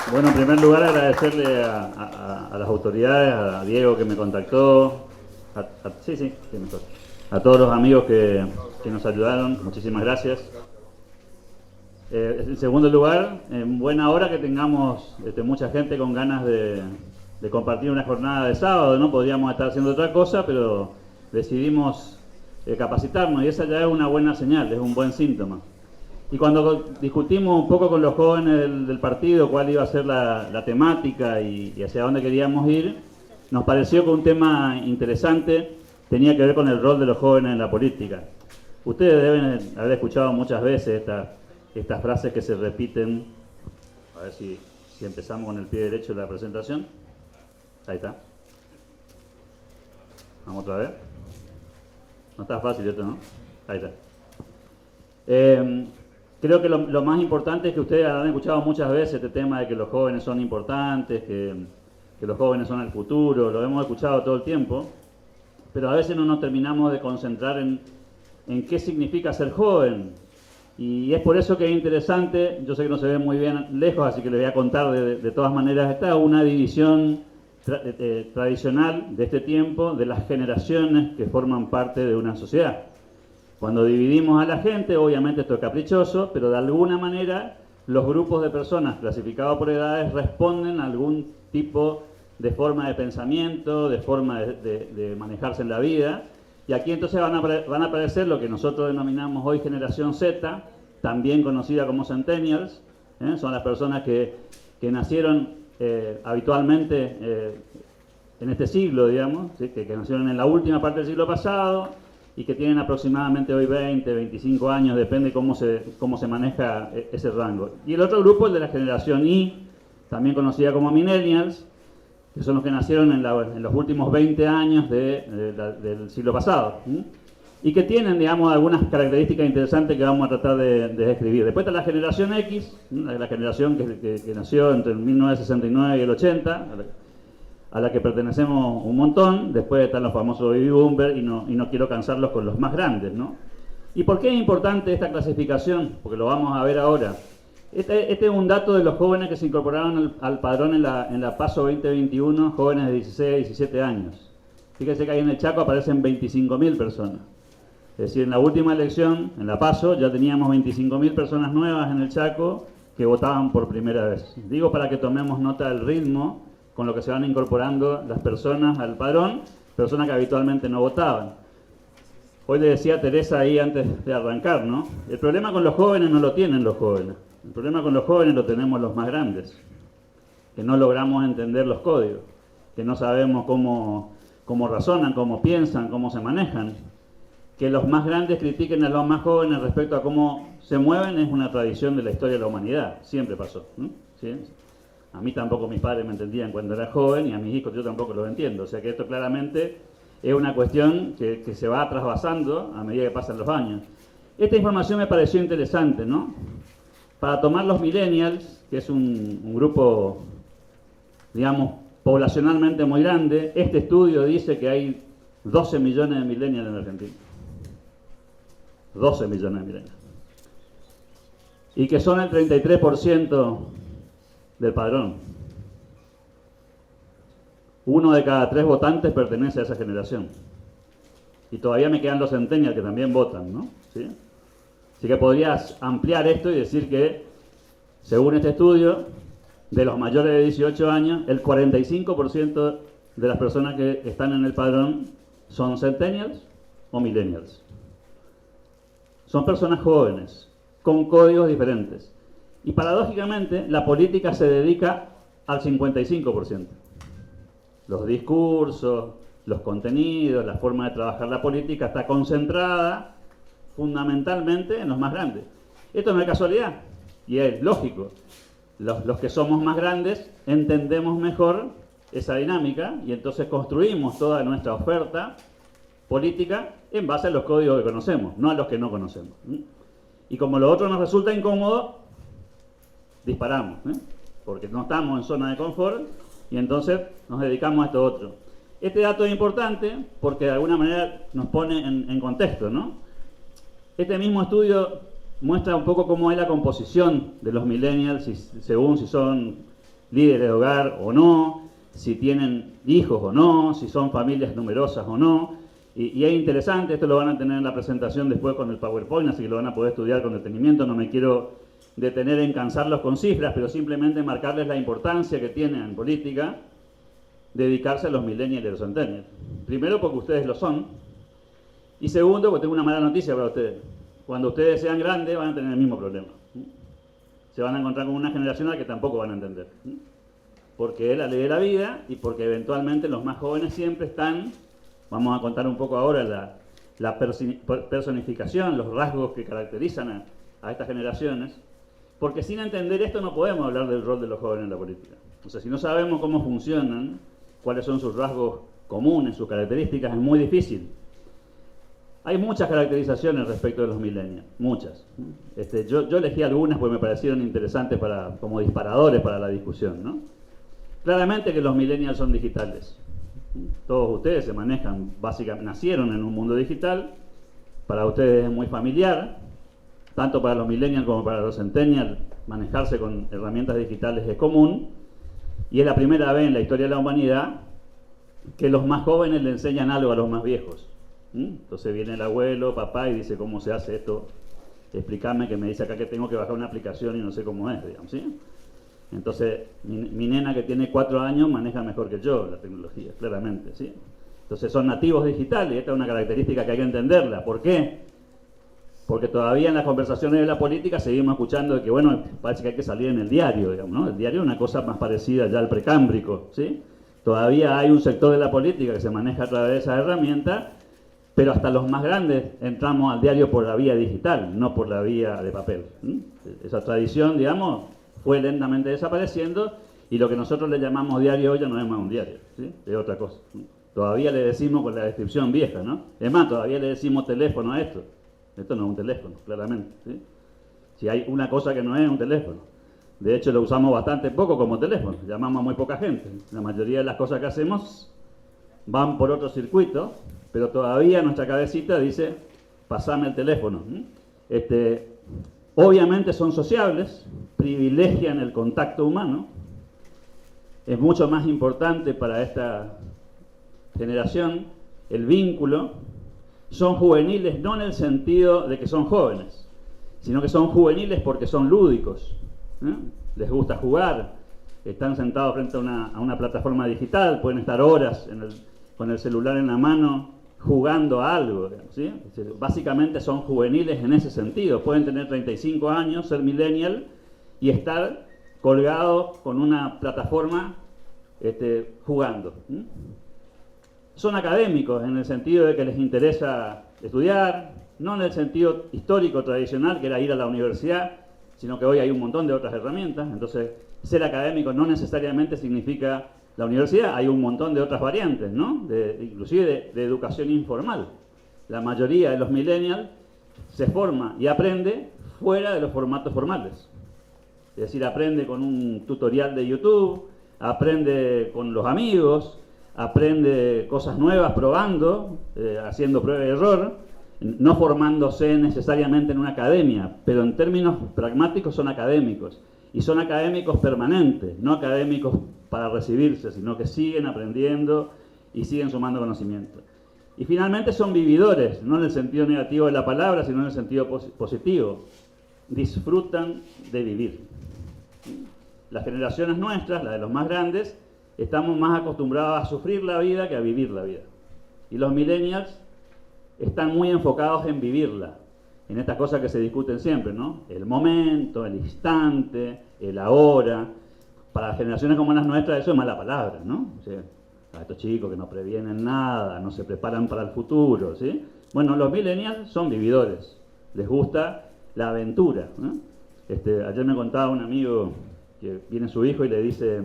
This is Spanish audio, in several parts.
Bueno, en primer lugar agradecerle a las autoridades, a Diego que me contactó, a todos los amigos que nos ayudaron, muchísimas gracias. En segundo lugar, en buena hora que tengamos mucha gente con ganas de compartir una jornada de sábado, ¿no? Podríamos estar haciendo otra cosa, pero decidimos capacitarnos y esa ya es una buena señal, es un buen síntoma. Y cuando discutimos un poco con los jóvenes del partido cuál iba a ser la temática y hacia dónde queríamos ir, nos pareció que un tema interesante tenía que ver con el rol de los jóvenes en la política. Ustedes deben haber escuchado muchas veces estas frases que se repiten. A ver si empezamos con el pie derecho de la presentación. Ahí está. Vamos otra vez. No está fácil esto, ¿no? Ahí está. Creo que lo más importante es que ustedes han escuchado muchas veces este tema de que los jóvenes son importantes, que los jóvenes son el futuro, lo hemos escuchado todo el tiempo, pero a veces no nos terminamos de concentrar en qué significa ser joven. Y es por eso que es interesante, yo sé que no se ve muy bien lejos, así que les voy a contar de todas maneras, está una división tradicional de este tiempo de las generaciones que forman parte de una sociedad. Cuando dividimos a la gente, obviamente esto es caprichoso, pero de alguna manera los grupos de personas clasificados por edades responden a algún tipo de forma de pensamiento, de forma de manejarse en la vida. Y aquí entonces van a aparecer lo que nosotros denominamos hoy generación Z, también conocida como centennials, son las personas que nacieron habitualmente en este siglo, digamos, ¿sí? que nacieron en la última parte del siglo pasado, y que tienen aproximadamente hoy 20, 25 años, depende cómo se maneja ese rango. Y el otro grupo, el de la generación Y, también conocida como millennials, que son los que nacieron en los últimos 20 años del siglo pasado, y que tienen, digamos, algunas características interesantes que vamos a tratar de describir. Después está la generación X, la generación que nació entre el 1969 y el 80, a la que pertenecemos un montón. Después están los famosos baby boomers y no quiero cansarlos con los más grandes, ¿no? ¿Y por qué es importante esta clasificación? Porque lo vamos a ver ahora. Este es un dato de los jóvenes que se incorporaron al padrón en la PASO 2021, jóvenes de 16 a 17 años. Fíjense que ahí en el Chaco aparecen 25.000 personas. Es decir, en la última elección, en la PASO, ya teníamos 25.000 personas nuevas en el Chaco que votaban por primera vez. Digo para que tomemos nota del ritmo con lo que se van incorporando las personas al padrón, personas que habitualmente no votaban. Hoy le decía a Teresa ahí antes de arrancar, ¿no? El problema con los jóvenes no lo tienen los jóvenes. El problema con los jóvenes lo tenemos los más grandes, que no logramos entender los códigos, que no sabemos cómo razonan, cómo piensan, cómo se manejan. Que los más grandes critiquen a los más jóvenes respecto a cómo se mueven es una tradición de la historia de la humanidad, siempre pasó, ¿no? ¿Sí? A mí tampoco mis padres me entendían cuando era joven y a mis hijos yo tampoco los entiendo. O sea que esto claramente es una cuestión que se va trasvasando a medida que pasan los años. Esta información me pareció interesante, ¿no? Para tomar los millennials, que es un grupo, digamos, poblacionalmente muy grande, este estudio dice que hay 12 millones de millennials en Argentina. 12 millones de millennials. Y que son el 33% del padrón. 1 de cada 3 votantes pertenece a esa generación. Y todavía me quedan los centennials que también votan, ¿no? ¿Sí? Así que podrías ampliar esto y decir que, según este estudio, de los mayores de 18 años, el 45% de las personas que están en el padrón son centennials o millennials. Son personas jóvenes, con códigos diferentes. Y paradójicamente, la política se dedica al 55%. Los discursos, los contenidos, la forma de trabajar la política está concentrada fundamentalmente en los más grandes. Esto no es casualidad, y es lógico. Los que somos más grandes entendemos mejor esa dinámica y entonces construimos toda nuestra oferta política en base a los códigos que conocemos, no a los que no conocemos. Y como lo otro nos resulta incómodo, disparamos, porque no estamos en zona de confort y entonces nos dedicamos a esto otro. Este dato es importante porque de alguna manera nos pone en contexto, ¿no? Este mismo estudio muestra un poco cómo es la composición de los millennials, según si son líderes de hogar o no, si tienen hijos o no, si son familias numerosas o no. Y es interesante, esto lo van a tener en la presentación después con el PowerPoint, así que lo van a poder estudiar con detenimiento. No me quiero detener en cansarlos con cifras, pero simplemente marcarles la importancia que tiene en política dedicarse a los millennials y a los centennials. Primero porque ustedes lo son, y segundo porque tengo una mala noticia para ustedes. Cuando ustedes sean grandes van a tener el mismo problema. Se van a encontrar con una generación a la que tampoco van a entender. Porque es la ley de la vida y porque eventualmente los más jóvenes siempre están, vamos a contar un poco ahora la personificación, los rasgos que caracterizan a estas generaciones, porque sin entender esto no podemos hablar del rol de los jóvenes en la política. O sea, si no sabemos cómo funcionan, cuáles son sus rasgos comunes, sus características, es muy difícil. Hay muchas caracterizaciones respecto de los millennials, muchas. Yo elegí algunas porque me parecieron interesantes como disparadores para la discusión, ¿no? Claramente que los millennials son digitales. Todos ustedes se manejan, básicamente nacieron en un mundo digital, para ustedes es muy familiar, tanto para los millennials como para los centennials, manejarse con herramientas digitales es común, y es la primera vez en la historia de la humanidad que los más jóvenes le enseñan algo a los más viejos. Entonces viene el abuelo, papá, y dice cómo se hace esto, explícame, que me dice acá que tengo que bajar una aplicación y no sé cómo es, digamos, ¿sí? Entonces mi nena que tiene 4 años maneja mejor que yo la tecnología, claramente, ¿sí? Entonces son nativos digitales, y esta es una característica que hay que entenderla. ¿Por qué? Porque todavía en las conversaciones de la política seguimos escuchando de que, bueno, parece que hay que salir en el diario, digamos, ¿no? El diario es una cosa más parecida ya al precámbrico, ¿sí? Todavía hay un sector de la política que se maneja a través de esa herramienta, pero hasta los más grandes entramos al diario por la vía digital, no por la vía de papel. Esa tradición, digamos, fue lentamente desapareciendo, y lo que nosotros le llamamos diario hoy ya no es más un diario, ¿sí? Es otra cosa. Todavía le decimos con la descripción vieja, ¿no? Es más, todavía le decimos teléfono a esto. Esto no es un teléfono, claramente, ¿sí? Si hay una cosa que no es un teléfono. De hecho, lo usamos bastante poco como teléfono. Llamamos a muy poca gente. La mayoría de las cosas que hacemos van por otro circuito, pero todavía nuestra cabecita dice, pasame el teléfono. Obviamente son sociables, privilegian el contacto humano. Es mucho más importante para esta generación el vínculo. Son juveniles no en el sentido de que son jóvenes, sino que son juveniles porque son lúdicos, ¿eh? Les gusta jugar, están sentados frente a una plataforma digital, pueden estar horas con el celular en la mano jugando a algo, ¿sí? Básicamente son juveniles en ese sentido. Pueden tener 35 años, ser millennial y estar colgados con una plataforma jugando. Son académicos en el sentido de que les interesa estudiar, no en el sentido histórico tradicional que era ir a la universidad, sino que hoy hay un montón de otras herramientas. Entonces, ser académico no necesariamente significa la universidad, hay un montón de otras variantes, ¿no? Inclusive de educación informal. La mayoría de los millennials se forma y aprende fuera de los formatos formales. Es decir, aprende con un tutorial de YouTube, aprende con los amigos, aprende cosas nuevas probando, haciendo prueba y error, no formándose necesariamente en una academia, pero en términos pragmáticos son académicos. Y son académicos permanentes, no académicos para recibirse, sino que siguen aprendiendo y siguen sumando conocimiento. Y finalmente son vividores, no en el sentido negativo de la palabra, sino en el sentido positivo. Disfrutan de vivir. Las generaciones nuestras, las de los más grandes, estamos más acostumbrados a sufrir la vida que a vivir la vida. Y los millennials están muy enfocados en vivirla, en estas cosas que se discuten siempre, ¿no? El momento, el instante, el ahora. Para las generaciones como las nuestras eso es mala palabra, ¿no? O sea, a estos chicos que no previenen nada, no se preparan para el futuro, ¿sí? Bueno, los millennials son vividores, les gusta la aventura, ¿no? Ayer me contaba un amigo que viene su hijo y le dice,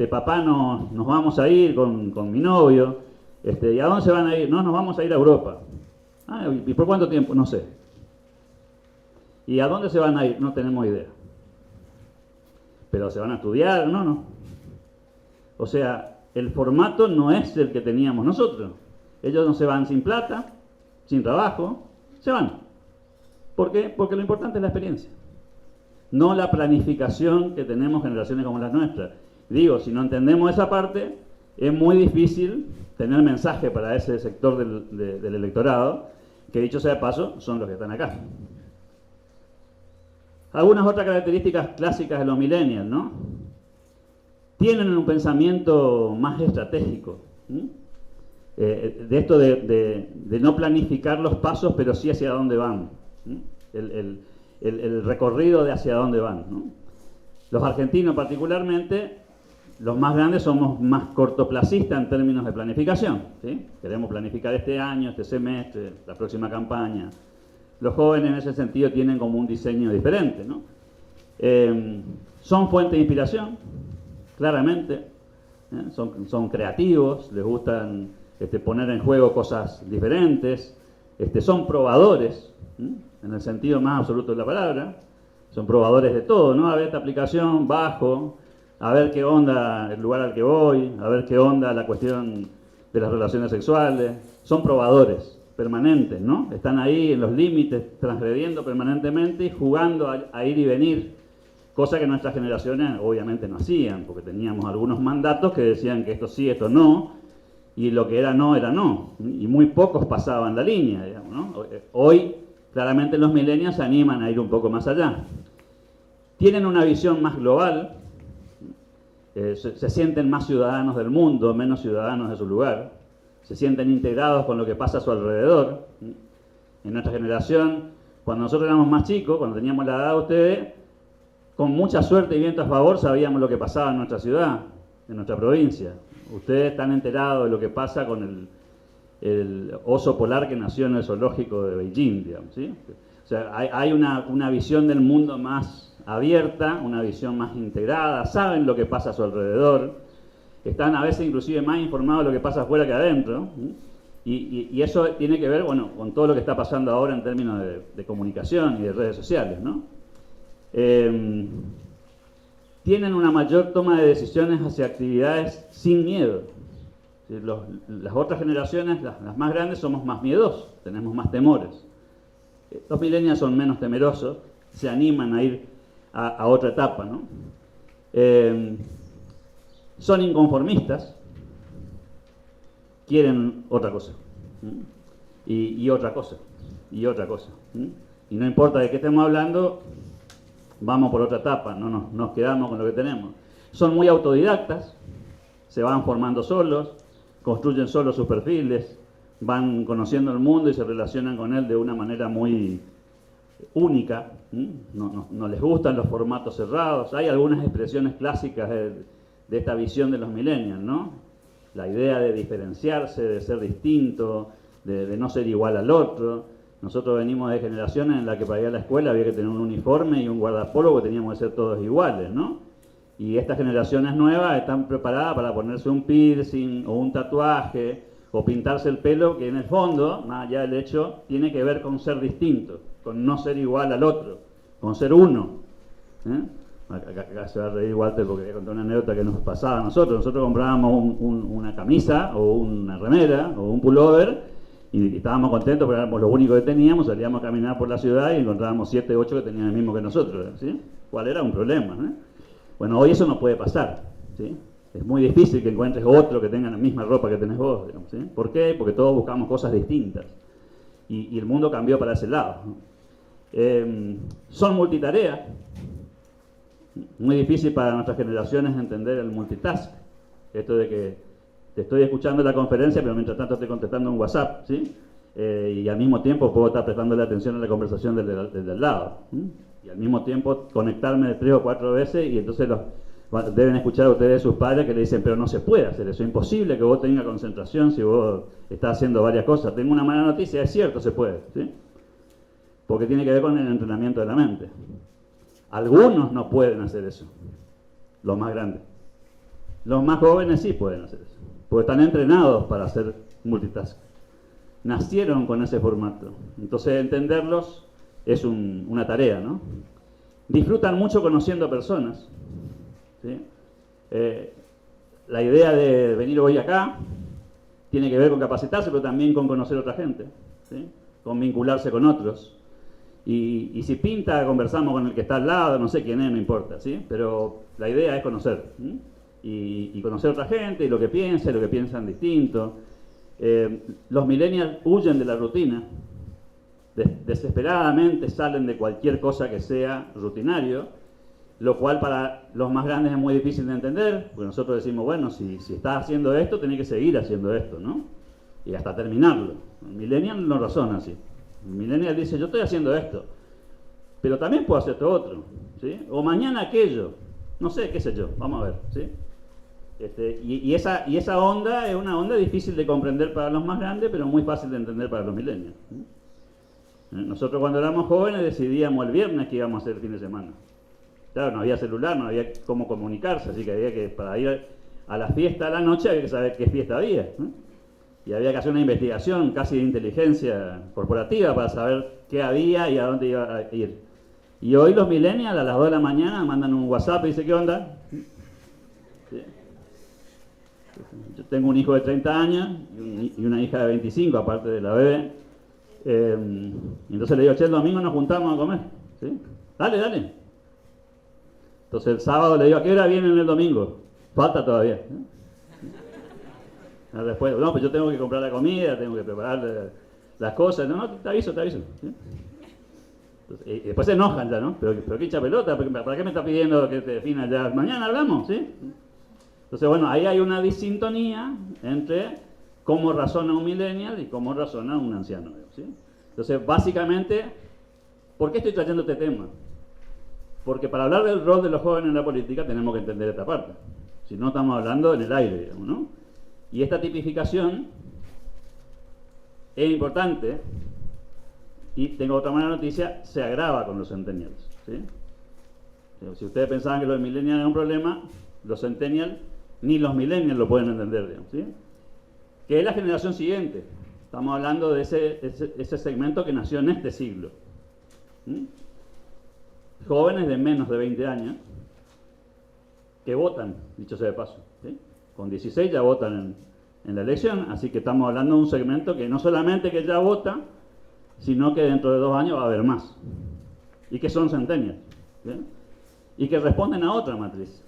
papá, nos vamos a ir con mi novio, ¿y a dónde se van a ir? No, nos vamos a ir a Europa. Ah, ¿y por cuánto tiempo? No sé. ¿Y a dónde se van a ir? No tenemos idea. ¿Pero se van a estudiar? No. O sea, el formato no es el que teníamos nosotros. Ellos no se van sin plata, sin trabajo, se van. ¿Por qué? Porque lo importante es la experiencia. no la planificación que tenemos generaciones como las nuestras. Digo, si no entendemos esa parte, es muy difícil tener mensaje para ese sector del electorado, que dicho sea de paso, son los que están acá. Algunas otras características clásicas de los millennials, ¿no? Tienen un pensamiento más estratégico, de esto de no planificar los pasos, pero sí hacia dónde van, el recorrido de hacia dónde van, ¿no? Los argentinos particularmente, los más grandes, somos más cortoplacistas en términos de planificación, ¿sí? Queremos planificar este año, este semestre, la próxima campaña. Los jóvenes en ese sentido tienen como un diseño diferente, ¿no? Son fuente de inspiración, claramente, son creativos, les gustan poner en juego cosas diferentes, son probadores, en el sentido más absoluto de la palabra, son probadores de todo, ¿no? A ver esta aplicación, bajo, a ver qué onda el lugar al que voy, a ver qué onda la cuestión de las relaciones sexuales, son probadores permanentes, ¿no? Están ahí en los límites, transgrediendo permanentemente y jugando a ir y venir, cosa que nuestras generaciones obviamente no hacían, porque teníamos algunos mandatos que decían que esto sí, esto no, y lo que era no, y muy pocos pasaban la línea, digamos, ¿no? Hoy, claramente los millennials se animan a ir un poco más allá. Tienen una visión más global, se sienten más ciudadanos del mundo, menos ciudadanos de su lugar, se sienten integrados con lo que pasa a su alrededor. En nuestra generación, cuando nosotros éramos más chicos, cuando teníamos la edad de ustedes, con mucha suerte y viento a favor sabíamos lo que pasaba en nuestra ciudad, en nuestra provincia. Ustedes están enterados de lo que pasa con el oso polar que nació en el zoológico de Beijing, digamos, ¿sí? O sea, hay una visión del mundo más abierta, una visión más integrada, saben lo que pasa a su alrededor, están a veces inclusive más informados de lo que pasa afuera que adentro, y eso tiene que ver, bueno, con todo lo que está pasando ahora en términos de comunicación y de redes sociales, ¿no? Tienen una mayor toma de decisiones hacia actividades sin miedo. Las otras generaciones, las más grandes, somos más miedosos, tenemos más temores. Los millennials son menos temerosos, se animan a ir a otra etapa, ¿no? Son inconformistas, quieren otra cosa, y otra cosa, y otra cosa. Y no importa de qué estemos hablando, vamos por otra etapa, no nos quedamos con lo que tenemos. Son muy autodidactas, se van formando solos, construyen solos sus perfiles, van conociendo el mundo y se relacionan con él de una manera muy única. No les gustan los formatos cerrados. Hay algunas expresiones clásicas de esta visión de los millennials, ¿no? La idea de diferenciarse, de ser distinto, de no ser igual al otro. Nosotros venimos de generaciones en las que para ir a la escuela había que tener un uniforme y un guardapolvo, que teníamos que ser todos iguales, ¿no? Y estas generaciones nuevas están preparadas para ponerse un piercing o un tatuaje o pintarse el pelo, que en el fondo, más allá del hecho, tiene que ver con ser distinto, con no ser igual al otro, con ser uno. Acá se va a reír Walter porque voy a contar una anécdota que nos pasaba a nosotros. Nosotros comprábamos una camisa o una remera o un pullover y estábamos contentos porque éramos los únicos que teníamos, salíamos a caminar por la ciudad y encontrábamos 7 u 8 que tenían el mismo que nosotros, ¿sí? ¿Cuál era un problema? Bueno, hoy eso no puede pasar, ¿sí? Es muy difícil que encuentres otro que tenga la misma ropa que tenés vos, digamos, ¿sí? ¿Por qué? Porque todos buscamos cosas distintas y el mundo cambió para ese lado, ¿no? Son multitarea. Muy difícil para nuestras generaciones entender el multitask. Esto de que te estoy escuchando en la conferencia, pero mientras tanto estoy contestando un WhatsApp, ¿sí? Y al mismo tiempo puedo estar prestando atención a la conversación del lado. Y al mismo tiempo conectarme 3 o 4 veces y entonces deben escuchar a ustedes sus padres que le dicen, pero no se puede hacer eso, es imposible que vos tengas concentración si vos estás haciendo varias cosas. Tengo una mala noticia, es cierto, se puede, ¿sí? Porque tiene que ver con el entrenamiento de la mente. Algunos no pueden hacer eso, los más grandes. Los más jóvenes sí pueden hacer eso, porque están entrenados para hacer multitask. Nacieron con ese formato. Entonces entenderlos es una tarea, ¿no? Disfrutan mucho conociendo personas, ¿sí? La idea de venir hoy acá tiene que ver con capacitarse, pero también con conocer a otra gente, ¿sí? Con vincularse con otros. Y si pinta, conversamos con el que está al lado, no sé quién es, no importa, ¿sí? Pero la idea es conocer, ¿sí? Y conocer a otra gente, y lo que piensa, y lo que piensan distinto. Los millennials huyen de la rutina, desesperadamente salen de cualquier cosa que sea rutinario, lo cual para los más grandes es muy difícil de entender, porque nosotros decimos, bueno, si estás haciendo esto, tenés que seguir haciendo esto, ¿no? Y hasta terminarlo. El millennial no razona así. El millennial dice, yo estoy haciendo esto, pero también puedo hacer esto otro, ¿sí? O mañana aquello, no sé, qué sé yo, vamos a ver, ¿sí? Y esa onda es una onda difícil de comprender para los más grandes, pero muy fácil de entender para los millennials, ¿sí? Nosotros cuando éramos jóvenes decidíamos el viernes que íbamos a hacer el fin de semana. Claro, no había celular, no había cómo comunicarse, así que había que, para ir a la fiesta a la noche, había que saber qué fiesta había, ¿no? Y había que hacer una investigación casi de inteligencia corporativa para saber qué había y a dónde iba a ir. Y hoy los millennials a las 2 de la mañana mandan un WhatsApp y dicen, ¿qué onda? ¿Sí? Yo tengo un hijo de 30 años y una hija de 25, aparte de la bebé. Y entonces le digo, che, el domingo nos juntamos a comer, ¿sí? Dale, dale. Entonces el sábado le digo, ¿a qué hora vienen el domingo? Falta todavía, ¿no? Después, no, pues yo tengo que comprar la comida, tengo que preparar las cosas. No, te aviso, ¿sí? Entonces, y después se enojan ya, ¿no? Pero qué hincha pelota, ¿para qué me está pidiendo que te defina ya? Mañana hablamos, ¿sí? Entonces, bueno, ahí hay una disintonía entre cómo razona un millennial y cómo razona un anciano, ¿sí? Entonces, básicamente, ¿por qué estoy trayendo este tema? Porque para hablar del rol de los jóvenes en la política tenemos que entender esta parte. Si no, estamos hablando en el aire, digamos, ¿no? Y esta tipificación es importante, y tengo otra mala noticia, se agrava con los centennials, ¿sí? Si ustedes pensaban que los millennials era un problema, los centennials, ni los millennials lo pueden entender, digamos, ¿sí? Que es la generación siguiente. Estamos hablando de ese segmento que nació en este siglo, ¿sí? Jóvenes de menos de 20 años que votan, dicho sea de paso, ¿sí? Con 16 ya votan en la elección, así que estamos hablando de un segmento que no solamente que ya vota, sino que dentro de 2 años va a haber más, y que son centennials, ¿sí? Y que responden a otra matriz.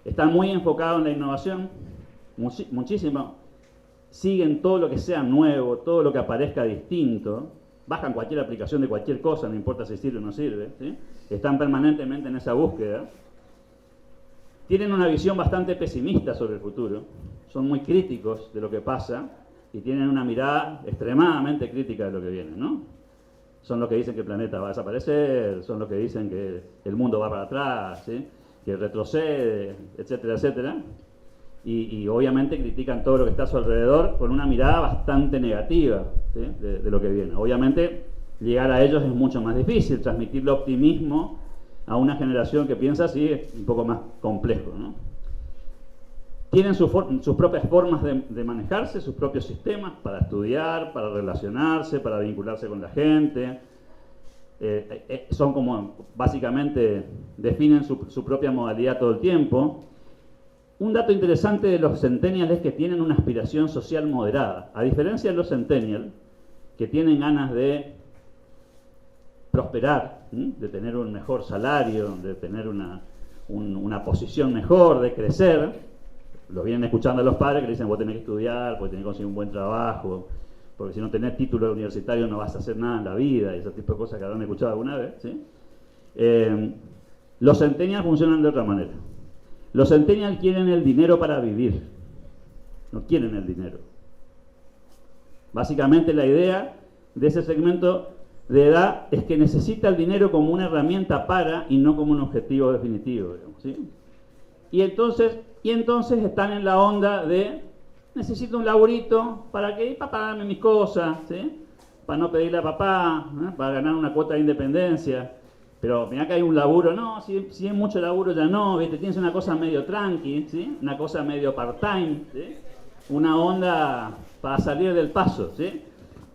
Están muy enfocados en la innovación, muchísimo, siguen todo lo que sea nuevo, todo lo que aparezca distinto, bajan cualquier aplicación de cualquier cosa, no importa si sirve o no sirve, ¿sí? Están permanentemente en esa búsqueda. Tienen una visión bastante pesimista sobre el futuro, son muy críticos de lo que pasa y tienen una mirada extremadamente crítica de lo que viene, ¿no? Son los que dicen que el planeta va a desaparecer, son los que dicen que el mundo va para atrás, ¿sí? Que retrocede, etcétera, etcétera. Y obviamente critican todo lo que está a su alrededor con una mirada bastante negativa, ¿sí? de lo que viene. Obviamente llegar a ellos es mucho más difícil, transmitirle optimismo a una generación que piensa así es un poco más complejo, ¿no? Tienen sus propias formas de manejarse, sus propios sistemas para estudiar, para relacionarse, para vincularse con la gente. Son como, básicamente, definen su propia modalidad todo el tiempo. Un dato interesante de los centennials es que tienen una aspiración social moderada. A diferencia de los centennials, que tienen ganas de prosperar, de tener un mejor salario, de tener una posición mejor, de crecer. Lo vienen escuchando a los padres que le dicen, vos tenés que estudiar, porque tenés que conseguir un buen trabajo, porque si no tenés título universitario no vas a hacer nada en la vida, y ese tipo de cosas que habrán escuchado alguna vez, ¿sí? Los centennials funcionan de otra manera. Los centennials quieren el dinero para vivir, no quieren el dinero. Básicamente la idea de ese segmento de edad es que necesita el dinero como una herramienta para y no como un objetivo definitivo, digamos, ¿sí? Y entonces están en la onda de necesito un laburito para pagarme mis cosas, ¿sí? Para no pedirle a papá, ¿eh? Para ganar una cuota de independencia. Pero mirá que hay un laburo, no, si hay mucho laburo ya no, ¿viste? Tienes una cosa medio tranqui, ¿sí? Una cosa medio part-time, ¿sí? Una onda para salir del paso, ¿sí?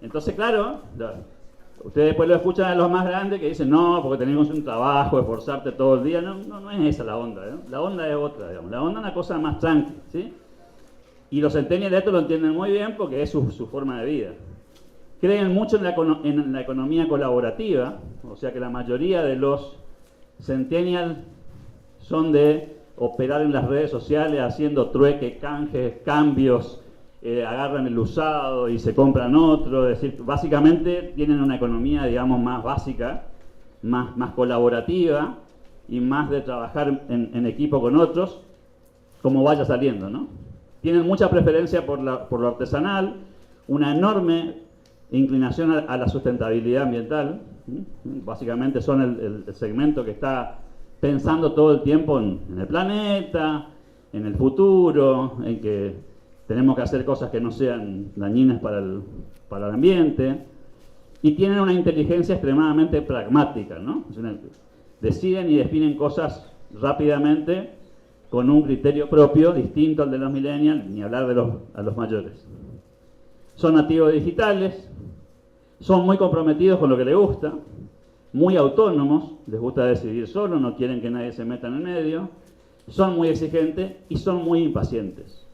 Entonces, claro, ustedes después lo escuchan a los más grandes que dicen, no, porque tenemos un trabajo, esforzarte todo el día. No es esa la onda, ¿eh? La onda es otra, digamos. La onda es una cosa más tranqui, ¿sí? Y los centennials de esto lo entienden muy bien porque es su forma de vida. Creen mucho en la economía colaborativa, o sea que la mayoría de los centennials son de operar en las redes sociales haciendo trueques, canjes, cambios, agarran el usado y se compran otro, es decir, básicamente tienen una economía, digamos, más básica, más colaborativa y más de trabajar en equipo con otros, como vaya saliendo, ¿no? Tienen mucha preferencia por lo artesanal, una enorme inclinación a la sustentabilidad ambiental. Básicamente son el segmento que está pensando todo el tiempo en el planeta, en el futuro, en que tenemos que hacer cosas que no sean dañinas para el ambiente, y tienen una inteligencia extremadamente pragmática, ¿no? Deciden y definen cosas rápidamente con un criterio propio, distinto al de los millennials, ni hablar de a los mayores. Son nativos digitales, son muy comprometidos con lo que les gusta, muy autónomos, les gusta decidir solo, no quieren que nadie se meta en el medio, son muy exigentes y son muy impacientes.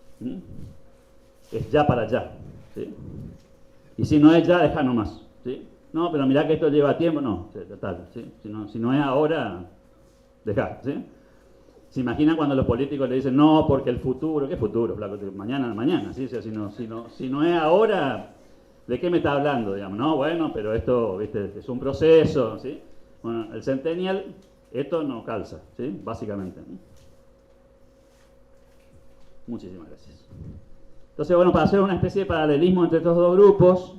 Es ya para allá, ¿sí? Y si no es ya, deja nomás, ¿sí? No, pero mirá que esto lleva tiempo, no, total, ¿sí? Si no es ahora, deja, ¿sí? ¿Se imaginan cuando los políticos le dicen, no, porque el futuro? ¿Qué futuro? Mañana, ¿sí? O sea, si no es ahora, ¿de qué me está hablando? Digamos, no, bueno, pero esto, ¿viste? Es un proceso, ¿sí? Bueno, el centennial, esto no calza, ¿sí? Básicamente. Muchísimas gracias. Entonces, bueno, para hacer una especie de paralelismo entre estos dos grupos,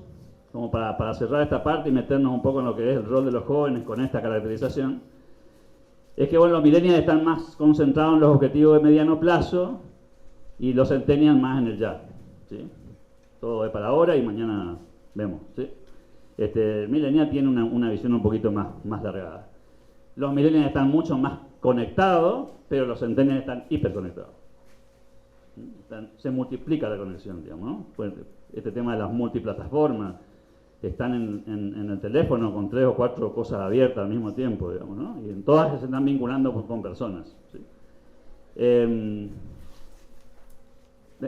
como para cerrar esta parte y meternos un poco en lo que es el rol de los jóvenes con esta caracterización, es que, bueno, los millennials están más concentrados en los objetivos de mediano plazo y los centennials más en el ya, ¿sí? Todo es para ahora y mañana vemos, ¿sí? El millennial tiene una visión un poquito más largada. Los millennials están mucho más conectados, pero los centennials están hiperconectados. Se multiplica la conexión, digamos, ¿no? Pues este tema de las multiplataformas, están en el teléfono con 3 o 4 cosas abiertas al mismo tiempo, digamos, ¿no? Y en todas se están vinculando con personas, ¿sí?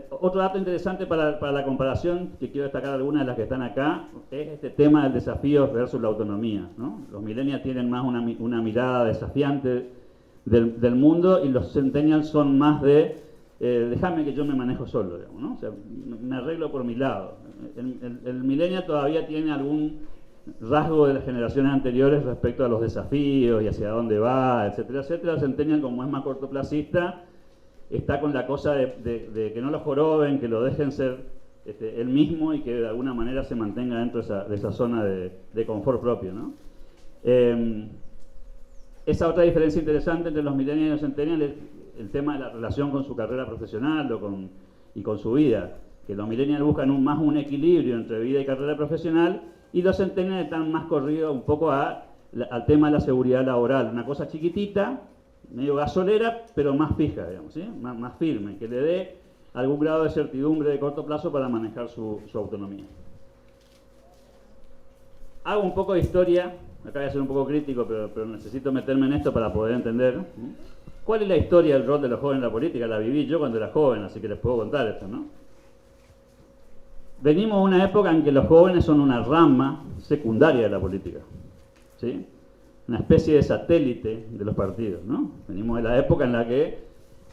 Otro dato interesante para la comparación, que quiero destacar algunas de las que están acá, es este tema del desafío versus la autonomía, ¿no? Los millennials tienen más una mirada desafiante del mundo y los centennials son más de déjame que yo me manejo solo, digamos, ¿no? O sea, me arreglo por mi lado. El millennial todavía tiene algún rasgo de las generaciones anteriores respecto a los desafíos y hacia dónde va, etcétera, etcétera. El centennial, como es más cortoplacista, está con la cosa de que no lo joroben, que lo dejen ser él mismo y que de alguna manera se mantenga dentro de esa zona de confort propio, ¿no? Esa otra diferencia interesante entre los millennials y los centennials es el tema de la relación con su carrera profesional y con su vida, que los millennials buscan más un equilibrio entre vida y carrera profesional, y los centennials están más corridos un poco al tema de la seguridad laboral, una cosa chiquitita, medio gasolera, pero más fija, digamos, ¿sí? Más firme, que le dé algún grado de certidumbre de corto plazo para manejar su autonomía. Hago un poco de historia, acá voy a ser un poco crítico, pero necesito meterme en esto para poder entender. ¿Cuál es la historia del rol de los jóvenes en la política? La viví yo cuando era joven, así que les puedo contar esto, ¿no? Venimos de una época en que los jóvenes son una rama secundaria de la política, ¿sí? Una especie de satélite de los partidos, ¿no? Venimos de la época en la que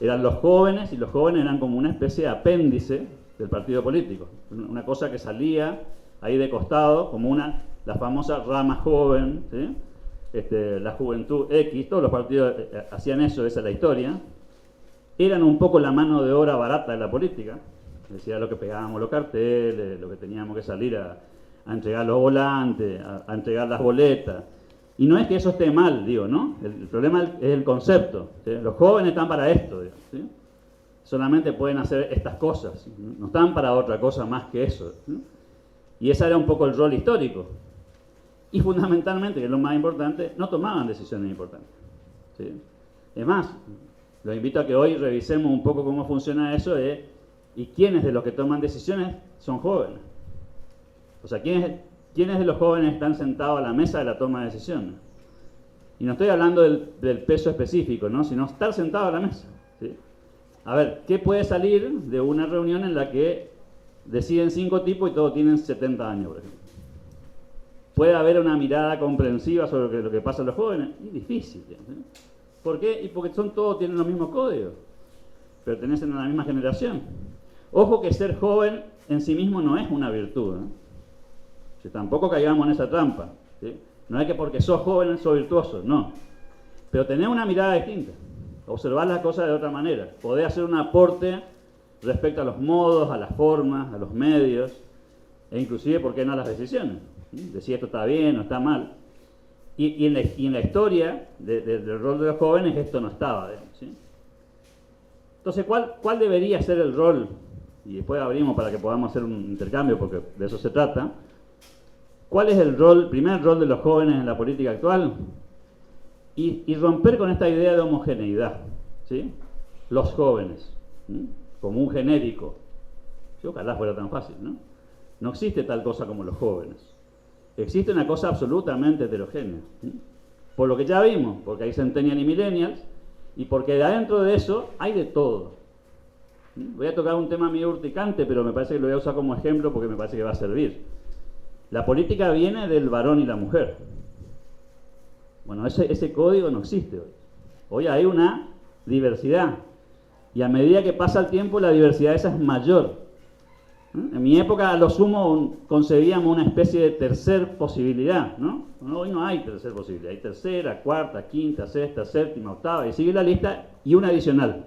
eran los jóvenes, y los jóvenes eran como una especie de apéndice del partido político, una cosa que salía ahí de costado, como la famosa rama joven, ¿sí? La juventud X, todos los partidos hacían eso, esa es la historia. Eran un poco la mano de obra barata de la política, es decir, lo que pegábamos los carteles, lo que teníamos que salir a entregar los volantes, a entregar las boletas. Y no es que eso esté mal, digo, ¿no? El problema es el concepto, ¿sí? Los jóvenes están para esto, digo, ¿sí? Solamente pueden hacer estas cosas, no están para otra cosa más que eso, ¿sí? Y ese era un poco el rol histórico. Y fundamentalmente, que es lo más importante, no tomaban decisiones importantes, ¿sí? Es más, los invito a que hoy revisemos un poco cómo funciona eso y quiénes de los que toman decisiones son jóvenes. O sea, quiénes de los jóvenes están sentados a la mesa de la toma de decisiones. Y no estoy hablando del peso específico, ¿no? Sino estar sentado a la mesa, ¿sí? A ver, ¿qué puede salir de una reunión en la que deciden 5 tipos y todos tienen 70 años, por ejemplo? puede haber una mirada comprensiva sobre lo que pasa a los jóvenes. Es difícil. ¿Sí? ¿Por qué? Y porque todos tienen los mismos códigos, pertenecen a la misma generación. Ojo que ser joven en sí mismo no es una virtud. Si tampoco caigamos en esa trampa. ¿Sí? No es que porque sos joven sos virtuoso, no. Pero tener una mirada distinta, observar las cosas de otra manera, poder hacer un aporte respecto a los modos, a las formas, a los medios, e inclusive, ¿por qué no a las decisiones? ¿Sí? De si esto está bien o está mal. Y en la historia del rol de los jóvenes esto no estaba. ¿Sí? Entonces, ¿cuál debería ser el rol? Y después abrimos para que podamos hacer un intercambio, porque de eso se trata. ¿Cuál es el primer rol de los jóvenes en la política actual? Y romper con esta idea de homogeneidad. ¿Sí? Los jóvenes, ¿sí? Como un genérico. Si ojalá fuera tan fácil, ¿no? No existe tal cosa como los jóvenes. Existe una cosa absolutamente heterogénea. ¿Sí? Por lo que ya vimos, porque hay centennials y millennials, y porque de adentro de eso hay de todo. ¿Sí? Voy a tocar un tema medio urticante, pero me parece que lo voy a usar como ejemplo porque me parece que va a servir. La política viene del varón y la mujer. Bueno, ese código no existe hoy. Hoy hay una diversidad. Y a medida que pasa el tiempo, la diversidad esa es mayor. En mi época, a lo sumo, concebíamos una especie de tercer posibilidad, ¿no? Hoy no hay tercer posibilidad. Hay tercera, cuarta, quinta, sexta, séptima, octava, y sigue la lista, y una adicional.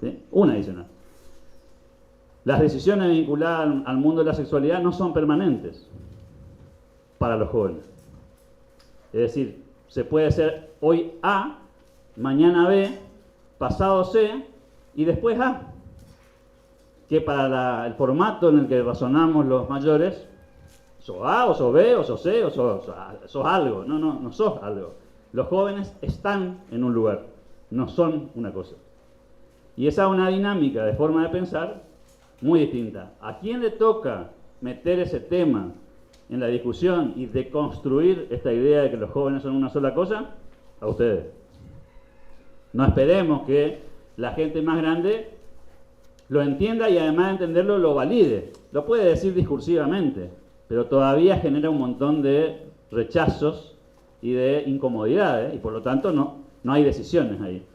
¿Sí? Una adicional. Las decisiones vinculadas al mundo de la sexualidad no son permanentes para los jóvenes. Es decir, se puede ser hoy A, mañana B, pasado C y después A. Que para el formato en el que razonamos los mayores, sos A, o sos B, o sos C, o sos algo. No sos algo. Los jóvenes están en un lugar, no son una cosa. Y esa es una dinámica de forma de pensar muy distinta. ¿A quién le toca meter ese tema en la discusión y deconstruir esta idea de que los jóvenes son una sola cosa? A ustedes. No esperemos que la gente más grande lo entienda y además de entenderlo lo valide. Lo puede decir discursivamente, pero todavía genera un montón de rechazos y de incomodidades y por lo tanto no hay decisiones ahí.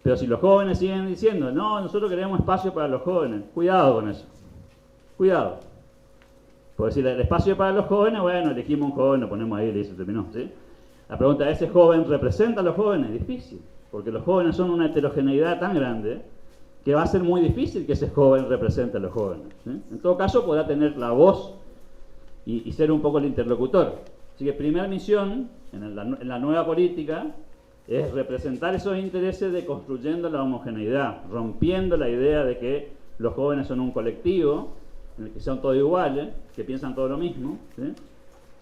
Pero si los jóvenes siguen diciendo, no, nosotros queremos espacio para los jóvenes, cuidado con eso. Cuidado. Porque si el espacio para los jóvenes, bueno, elegimos un joven, lo ponemos ahí y se terminó. ¿Sí? La pregunta, ¿ese joven representa a los jóvenes? Difícil, porque los jóvenes son una heterogeneidad tan grande que va a ser muy difícil que ese joven represente a los jóvenes. ¿Sí? En todo caso, podrá tener la voz y ser un poco el interlocutor. Así que primera misión en la nueva política es representar esos intereses de construyendo la homogeneidad, rompiendo la idea de que los jóvenes son un colectivo, en el que son todos iguales, que piensan todo lo mismo, ¿sí?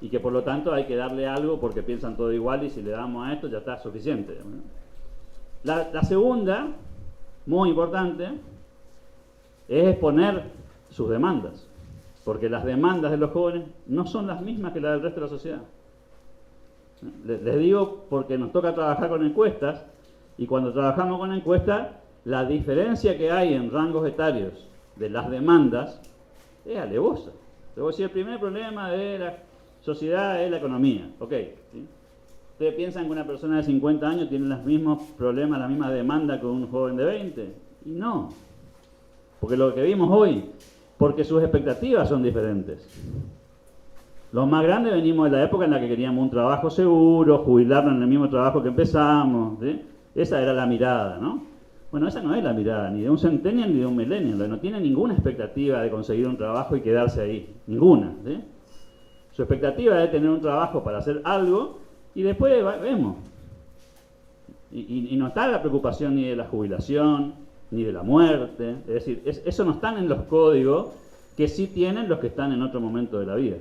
Y que por lo tanto hay que darle algo porque piensan todo igual y si le damos a esto ya está suficiente. ¿No? La segunda, muy importante, es exponer sus demandas, porque las demandas de los jóvenes no son las mismas que las del resto de la sociedad. Les digo porque nos toca trabajar con encuestas y cuando trabajamos con encuestas la diferencia que hay en rangos etarios de las demandas es alevosa. Te voy a decir, el primer problema de la sociedad es la economía. Ok, ¿sí? ¿Ustedes piensan que una persona de 50 años tiene los mismos problemas, la misma demanda que un joven de 20? Y no. Porque lo que vimos hoy, porque sus expectativas son diferentes. Los más grandes venimos de la época en la que queríamos un trabajo seguro, jubilarnos en el mismo trabajo que empezamos. ¿Sí? Esa era la mirada, ¿no? Bueno, esa no es la mirada ni de un centennial ni de un millennial. No tiene ninguna expectativa de conseguir un trabajo y quedarse ahí. Ninguna. ¿Sí? Su expectativa es tener un trabajo para hacer algo y después vemos. Y no está la preocupación ni de la jubilación, ni de la muerte. Es decir, eso no están en los códigos que sí tienen los que están en otro momento de la vida.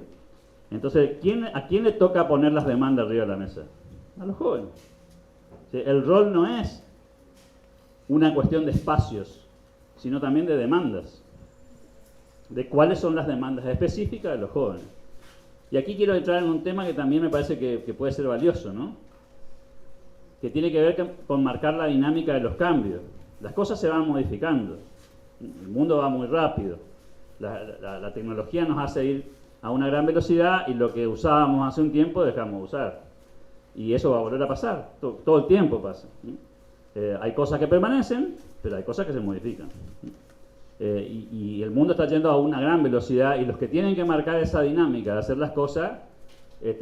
Entonces, ¿a quién le toca poner las demandas arriba de la mesa? A los jóvenes. ¿Sí? El rol no es una cuestión de espacios, sino también de demandas. De cuáles son las demandas específicas de los jóvenes. Y aquí quiero entrar en un tema que también me parece que puede ser valioso, ¿no? Que tiene que ver con marcar la dinámica de los cambios. Las cosas se van modificando. El mundo va muy rápido. La tecnología nos hace ir a una gran velocidad y lo que usábamos hace un tiempo dejamos de usar. Y eso va a volver a pasar, todo el tiempo pasa. Hay cosas que permanecen, pero hay cosas que se modifican. Y el mundo está yendo a una gran velocidad y los que tienen que marcar esa dinámica de hacer las cosas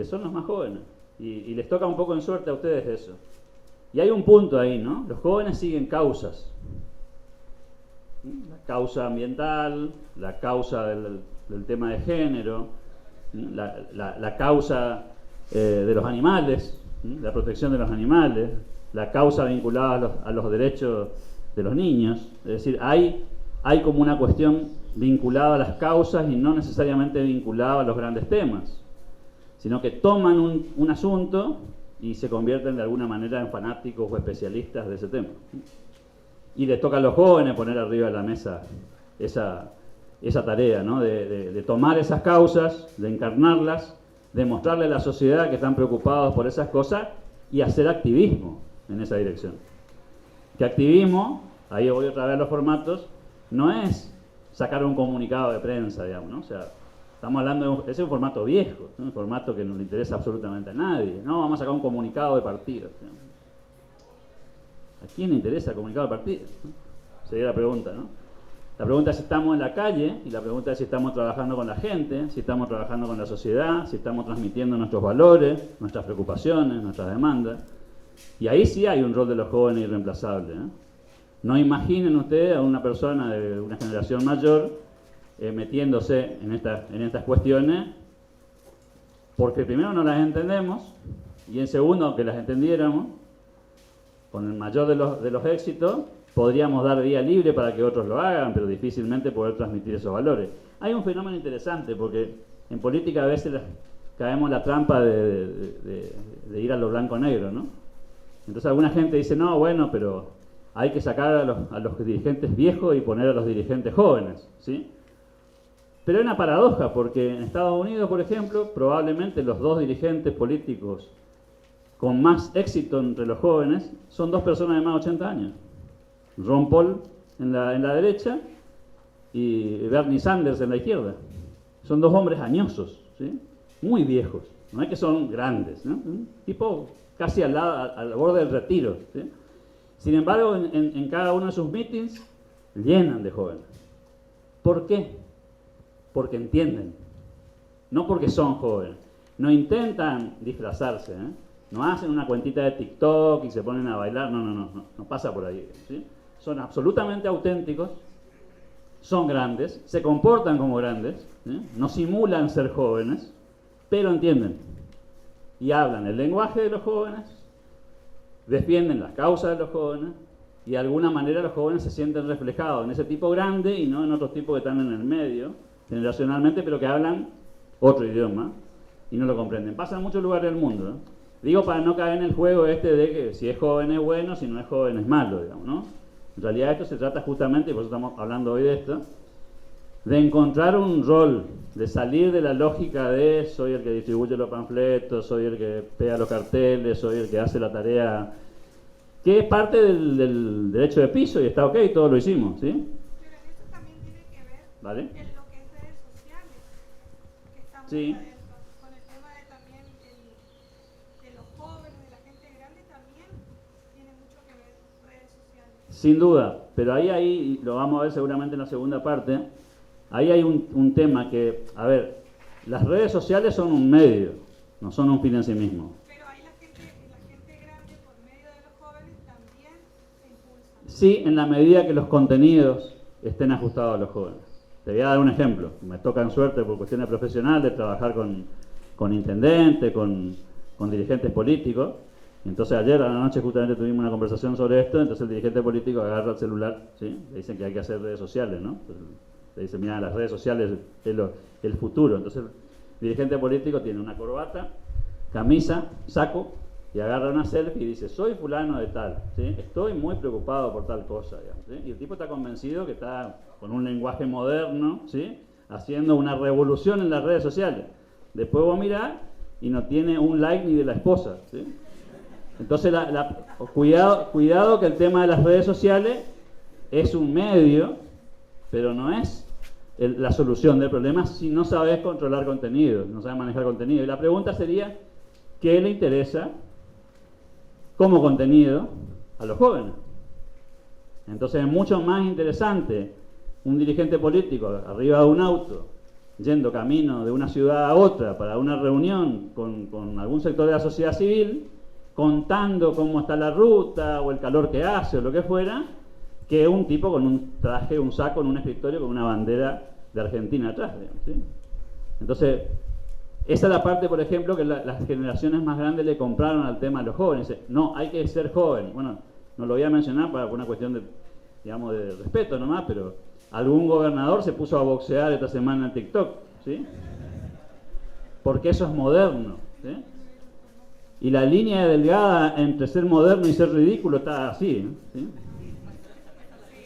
son los más jóvenes. Y les toca un poco en suerte a ustedes eso. Y hay un punto ahí, ¿no? Los jóvenes siguen causas. La causa ambiental, la causa del tema de género, la causa de los animales, la protección de los animales, la causa vinculada a los derechos de los niños. Es decir, hay como una cuestión vinculada a las causas y no necesariamente vinculada a los grandes temas, sino que toman un asunto y se convierten de alguna manera en fanáticos o especialistas de ese tema. Y les toca a los jóvenes poner arriba de la mesa esa tarea, ¿no? de tomar esas causas, de encarnarlas, de mostrarle a la sociedad que están preocupados por esas cosas y hacer activismo en esa dirección. Que activismo, ahí voy otra vez a los formatos, no es sacar un comunicado de prensa, digamos, ¿no? O sea, estamos hablando ese es un formato viejo, ¿no? Un formato que no le interesa absolutamente a nadie. No, vamos a sacar un comunicado de partido. Digamos. ¿A quién le interesa el comunicado de partido? ¿No? Sería la pregunta, ¿no? La pregunta es si estamos en la calle y la pregunta es si estamos trabajando con la gente, si estamos trabajando con la sociedad, si estamos transmitiendo nuestros valores, nuestras preocupaciones, nuestras demandas. Y ahí sí hay un rol de los jóvenes irreemplazable, ¿eh? No imaginen ustedes a una persona de una generación mayor metiéndose en estas cuestiones porque primero no las entendemos y en segundo, aunque las entendiéramos, con el mayor de los éxitos, podríamos dar vía libre para que otros lo hagan, pero difícilmente poder transmitir esos valores. Hay un fenómeno interesante porque en política a veces caemos en la trampa de ir a lo blanco-negro, ¿no? Entonces alguna gente dice, no, bueno, pero hay que sacar a los dirigentes viejos y poner a los dirigentes jóvenes, ¿sí? Pero hay una paradoja, porque en Estados Unidos, por ejemplo, probablemente los dos dirigentes políticos con más éxito entre los jóvenes son dos personas de más de 80 años. Ron Paul en la derecha y Bernie Sanders en la izquierda. Son dos hombres añosos, ¿sí? Muy viejos, no es que son grandes, ¿no? Un tipo casi al borde del retiro, ¿sí? Sin embargo, en cada uno de sus meetings llenan de jóvenes. ¿Por qué? Porque entienden, no porque son jóvenes. No intentan disfrazarse, ¿eh? No hacen una cuentita de TikTok y se ponen a bailar, no pasa por ahí, ¿sí? Son absolutamente auténticos, son grandes, se comportan como grandes, ¿sí? No simulan ser jóvenes, pero entienden y hablan el lenguaje de los jóvenes, defienden las causas de los jóvenes y de alguna manera los jóvenes se sienten reflejados en ese tipo grande y no en otros tipos que están en el medio, generacionalmente, pero que hablan otro idioma y no lo comprenden. Pasa en muchos lugares del mundo, ¿no? Digo para no caer en el juego de que si es joven es bueno, si no es joven es malo, digamos, ¿no? En realidad esto se trata justamente, y por eso estamos hablando hoy de esto, de encontrar un rol, de salir de la lógica de soy el que distribuye los panfletos, soy el que pega los carteles, soy el que hace la tarea, que es parte del derecho de piso y está ok, todos lo hicimos, ¿sí? Pero eso también tiene que ver ¿Vale? en lo que es redes sociales, que estamos Sí. adentro, con el tema de también de los jóvenes, de la gente grande, también tiene mucho que ver redes sociales. Sin duda, pero ahí lo vamos a ver seguramente en la segunda parte. Ahí hay un tema que, a ver, las redes sociales son un medio, no son un fin en sí mismo. Pero ahí la gente grande, por medio de los jóvenes, también se impulsa. Sí, en la medida que los contenidos estén ajustados a los jóvenes. Te voy a dar un ejemplo. Me toca en suerte por cuestiones profesionales trabajar con intendentes, con dirigentes políticos. Entonces ayer a la noche justamente tuvimos una conversación sobre esto, entonces el dirigente político agarra el celular, ¿sí? Le dicen que hay que hacer redes sociales, ¿no? Entonces, le dicen, mira, las redes sociales es el futuro. Entonces el dirigente político tiene una corbata, camisa, saco, y agarra una selfie y dice, soy fulano de tal, ¿sí? Estoy muy preocupado por tal cosa, digamos, ¿sí? Y el tipo está convencido que está con un lenguaje moderno, ¿sí? Haciendo una revolución en las redes sociales. Después vos mirás y no tiene un like ni de la esposa, ¿sí? Entonces, cuidado que el tema de las redes sociales es un medio, pero no es la solución del problema si no sabes controlar contenido, no sabes manejar contenido. Y la pregunta sería, ¿qué le interesa como contenido a los jóvenes? Entonces es mucho más interesante un dirigente político arriba de un auto, yendo camino de una ciudad a otra para una reunión con algún sector de la sociedad civil, contando cómo está la ruta o el calor que hace o lo que fuera, que un tipo con un traje, un saco en un escritorio con una bandera de Argentina atrás, digamos, ¿sí? Entonces, esa es la parte, por ejemplo, que las generaciones más grandes le compraron al tema a los jóvenes. Dice, no, hay que ser joven. Bueno, no lo voy a mencionar para una cuestión de, digamos, de respeto nomás, pero algún gobernador se puso a boxear esta semana en TikTok, ¿sí? Porque eso es moderno, ¿sí? Y la línea delgada entre ser moderno y ser ridículo está así, ¿sí?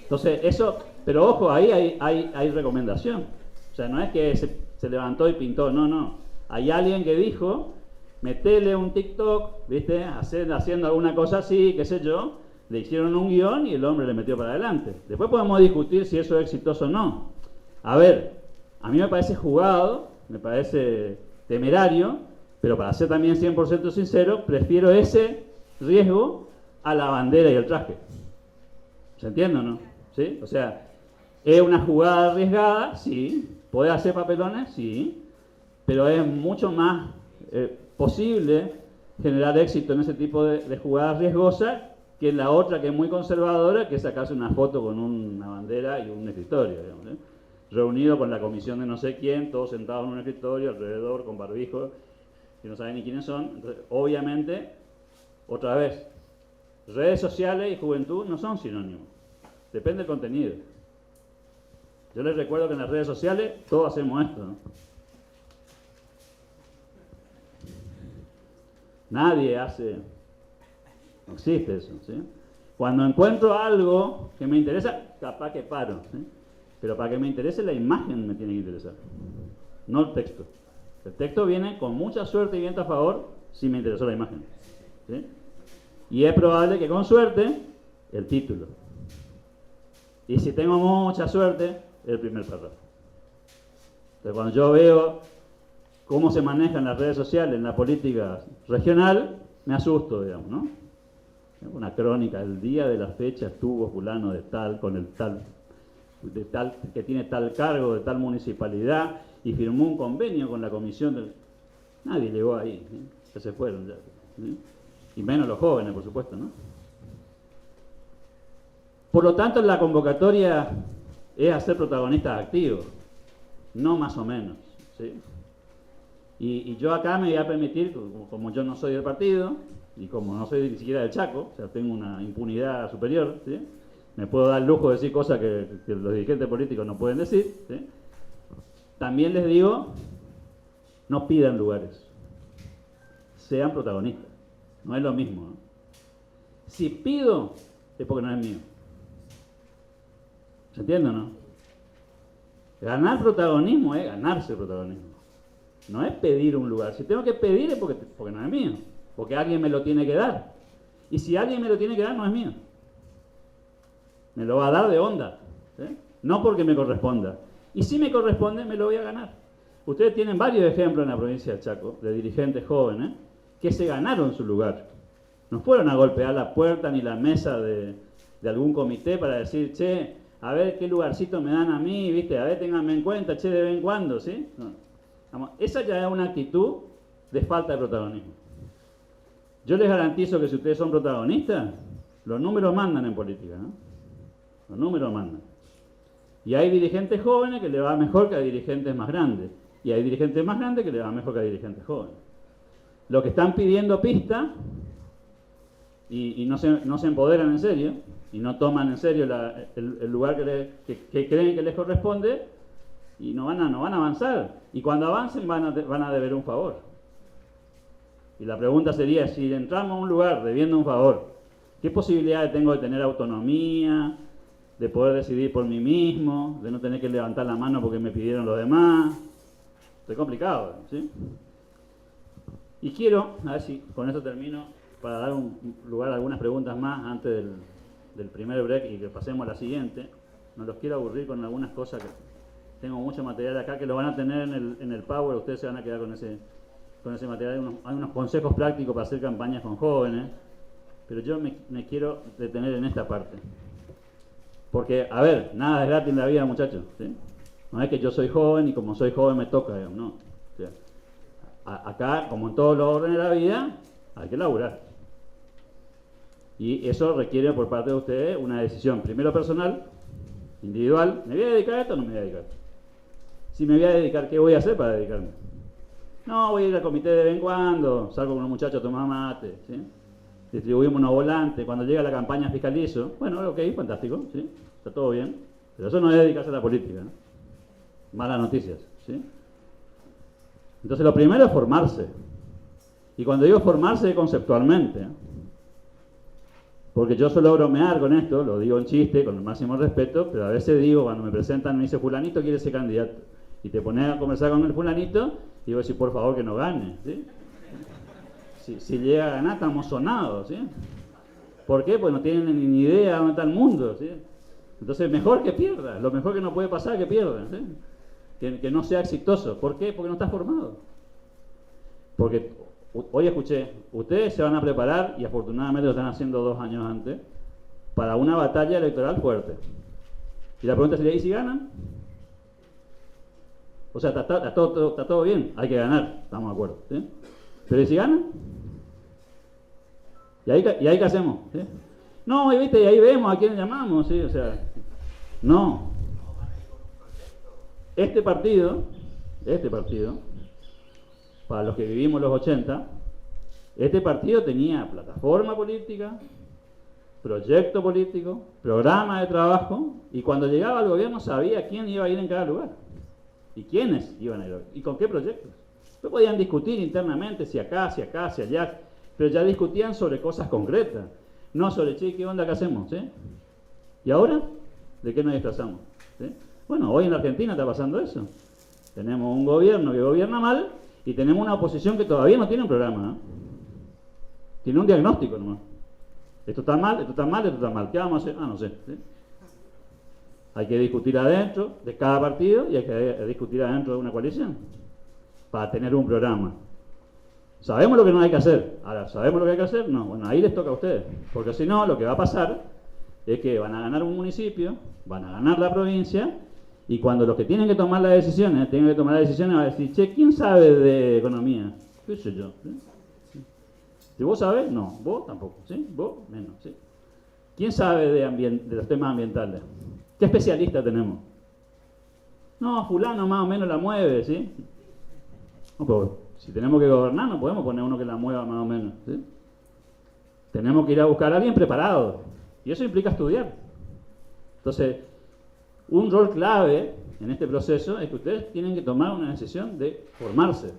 Entonces, eso, pero ojo, ahí hay recomendación. O sea, no es que se levantó y pintó, no. Hay alguien que dijo, metele un TikTok, ¿viste? Haciendo alguna cosa así, qué sé yo, le hicieron un guión y el hombre le metió para adelante. Después podemos discutir si eso es exitoso o no. A ver, a mí me parece jugado, me parece temerario, pero para ser también 100% sincero, prefiero ese riesgo a la bandera y el traje. ¿Se entiende o no? ¿Sí? O sea, ¿es una jugada arriesgada? Sí. ¿Puede hacer papelones? Sí. Pero es mucho más posible generar éxito en ese tipo de jugadas riesgosas que en la otra, que es muy conservadora, que es sacarse una foto con una bandera y un escritorio, digamos, ¿eh? Reunido con la comisión de no sé quién, todos sentados en un escritorio, alrededor, con barbijos, que no saben ni quiénes son. Entonces, obviamente, otra vez, redes sociales y juventud no son sinónimos. Depende del contenido. Yo les recuerdo que en las redes sociales todos hacemos esto, ¿no? Nadie hace, no existe eso, ¿sí? Cuando encuentro algo que me interesa, capaz que paro, ¿sí? Pero para que me interese la imagen me tiene que interesar, no el texto. El texto viene con mucha suerte y viento a favor si me interesó la imagen, ¿sí? Y es probable que con suerte el título. Y si tengo mucha suerte, el primer párrafo. Entonces cuando yo veo cómo se manejan las redes sociales en la política regional, me asusto, digamos, ¿no? Una crónica, el día de la fecha estuvo fulano de tal, con el tal, de tal, que tiene tal cargo, de tal municipalidad, y firmó un convenio con la comisión del... Nadie llegó ahí, ¿sí? Que se fueron ya, ¿sí? Y menos los jóvenes, por supuesto, ¿no? Por lo tanto, la convocatoria es hacer protagonistas activos, no más o menos, ¿sí? Y yo acá me voy a permitir, como yo no soy del partido, y como no soy ni siquiera del Chaco, o sea, tengo una impunidad superior, ¿sí? Me puedo dar el lujo de decir cosas que los dirigentes políticos no pueden decir, ¿sí? También les digo, no pidan lugares, sean protagonistas, no es lo mismo, ¿no? Si pido, es porque no es mío. ¿Se entiende o no? Ganar protagonismo es ganarse protagonismo. No es pedir un lugar. Si tengo que pedir es porque no es mío. Porque alguien me lo tiene que dar. Y si alguien me lo tiene que dar, no es mío. Me lo va a dar de onda, ¿sí? No porque me corresponda. Y si me corresponde, me lo voy a ganar. Ustedes tienen varios ejemplos en la provincia del Chaco de dirigentes jóvenes que se ganaron su lugar. No fueron a golpear la puerta ni la mesa de algún comité para decir, che, a ver qué lugarcito me dan a mí, ¿viste? A ver, ténganme en cuenta, che, de vez en cuando, ¿sí? No. Vamos, esa ya es una actitud de falta de protagonismo. Yo les garantizo que si ustedes son protagonistas, los números mandan en política, ¿no? Los números mandan. Y hay dirigentes jóvenes que le va mejor que a dirigentes más grandes. Y hay dirigentes más grandes que le va mejor que a dirigentes jóvenes. Los que están pidiendo pista y no se empoderan en serio, y no toman en serio el lugar que creen que les corresponde, y no van a avanzar. Y cuando avancen van a deber un favor. Y la pregunta sería, si entramos a un lugar debiendo un favor, ¿qué posibilidades tengo de tener autonomía, de poder decidir por mí mismo, de no tener que levantar la mano porque me pidieron los demás? Es complicado, ¿sí? Y quiero, a ver si con esto termino, para dar un lugar a algunas preguntas más antes del primer break y que pasemos a la siguiente. No los quiero aburrir con algunas cosas que tengo mucho material acá que lo van a tener en el Power, ustedes se van a quedar con ese material. Hay unos consejos prácticos para hacer campañas con jóvenes, pero yo me quiero detener en esta parte. Porque, a ver, nada es gratis en la vida, muchachos, ¿sí? No es que yo soy joven y como soy joven me toca, digamos, no. O sea, acá, como en todos los órdenes de la vida, hay que laburar. Y eso requiere por parte de ustedes una decisión, primero personal, individual. ¿Me voy a dedicar a esto o no me voy a dedicar? Si me voy a dedicar, ¿qué voy a hacer para dedicarme? No, voy a ir al comité de vez en cuando, salgo con unos muchachos a tomar mate, ¿sí? Distribuimos unos volantes, cuando llega la campaña fiscalizo. Bueno, ok, fantástico, ¿sí? Está todo bien. Pero eso no es dedicarse a la política, ¿no? Malas noticias, ¿sí? Entonces lo primero es formarse. Y cuando digo formarse conceptualmente, ¿eh? Porque yo suelo bromear con esto, lo digo en chiste, con el máximo respeto, pero a veces digo, cuando me presentan, me dice, fulanito quiere ser candidato. Y te pones a conversar con el fulanito, y digo, sí, por favor que no gane, ¿sí? Si llega a ganar, estamos sonados, ¿sí? ¿Por qué? Porque no tienen ni idea de dónde está el mundo, ¿sí? Entonces, mejor que pierda. Lo mejor que no puede pasar es que pierda, ¿sí? Que no sea exitoso. ¿Por qué? Porque no está formado. Porque hoy escuché, ustedes se van a preparar, y afortunadamente lo están haciendo 2 años antes, para una batalla electoral fuerte. Y la pregunta sería, ¿y si ganan? O sea, está todo bien, hay que ganar, estamos de acuerdo, ¿sí? Pero ¿y si ganan? ¿Y ahí qué hacemos? ¿Sí? No, y viste, y ahí vemos a quién llamamos, ¿sí? O sea, no. Este partido, para los que vivimos los 80, este partido tenía plataforma política, proyecto político, programa de trabajo, y cuando llegaba al gobierno sabía quién iba a ir en cada lugar, y quiénes iban a ir, y con qué proyectos. No podían discutir internamente si acá, si allá, pero ya discutían sobre cosas concretas, no sobre, che, ¿qué onda que hacemos? ¿Sí? ¿Y ahora? ¿De qué nos disfrazamos? ¿Sí? Bueno, hoy en la Argentina está pasando eso. Tenemos un gobierno que gobierna mal y tenemos una oposición que todavía no tiene un programa, ¿no? Tiene un diagnóstico nomás. Esto está mal, esto está mal, esto está mal. ¿Qué vamos a hacer? Ah, no sé. ¿Sí? Hay que discutir adentro de cada partido y hay que discutir adentro de una coalición para tener un programa. ¿Sabemos lo que no hay que hacer? Ahora, ¿sabemos lo que hay que hacer? No, bueno, ahí les toca a ustedes. Porque si no, lo que va a pasar es que van a ganar un municipio, van a ganar la provincia, y cuando los que tienen que tomar las decisiones, van a decir, che, ¿quién sabe de economía? ¿Qué sé yo? ¿Sí? Si vos sabés, no. Vos tampoco, ¿sí? Vos menos, ¿sí? ¿Quién sabe de los temas ambientales? ¿Qué especialistas tenemos? No, fulano más o menos la mueve, ¿sí? No, pues, si tenemos que gobernar, no podemos poner uno que la mueva más o menos, ¿sí? Tenemos que ir a buscar a alguien preparado. Y eso implica estudiar. Entonces, un rol clave en este proceso es que ustedes tienen que tomar una decisión de formarse.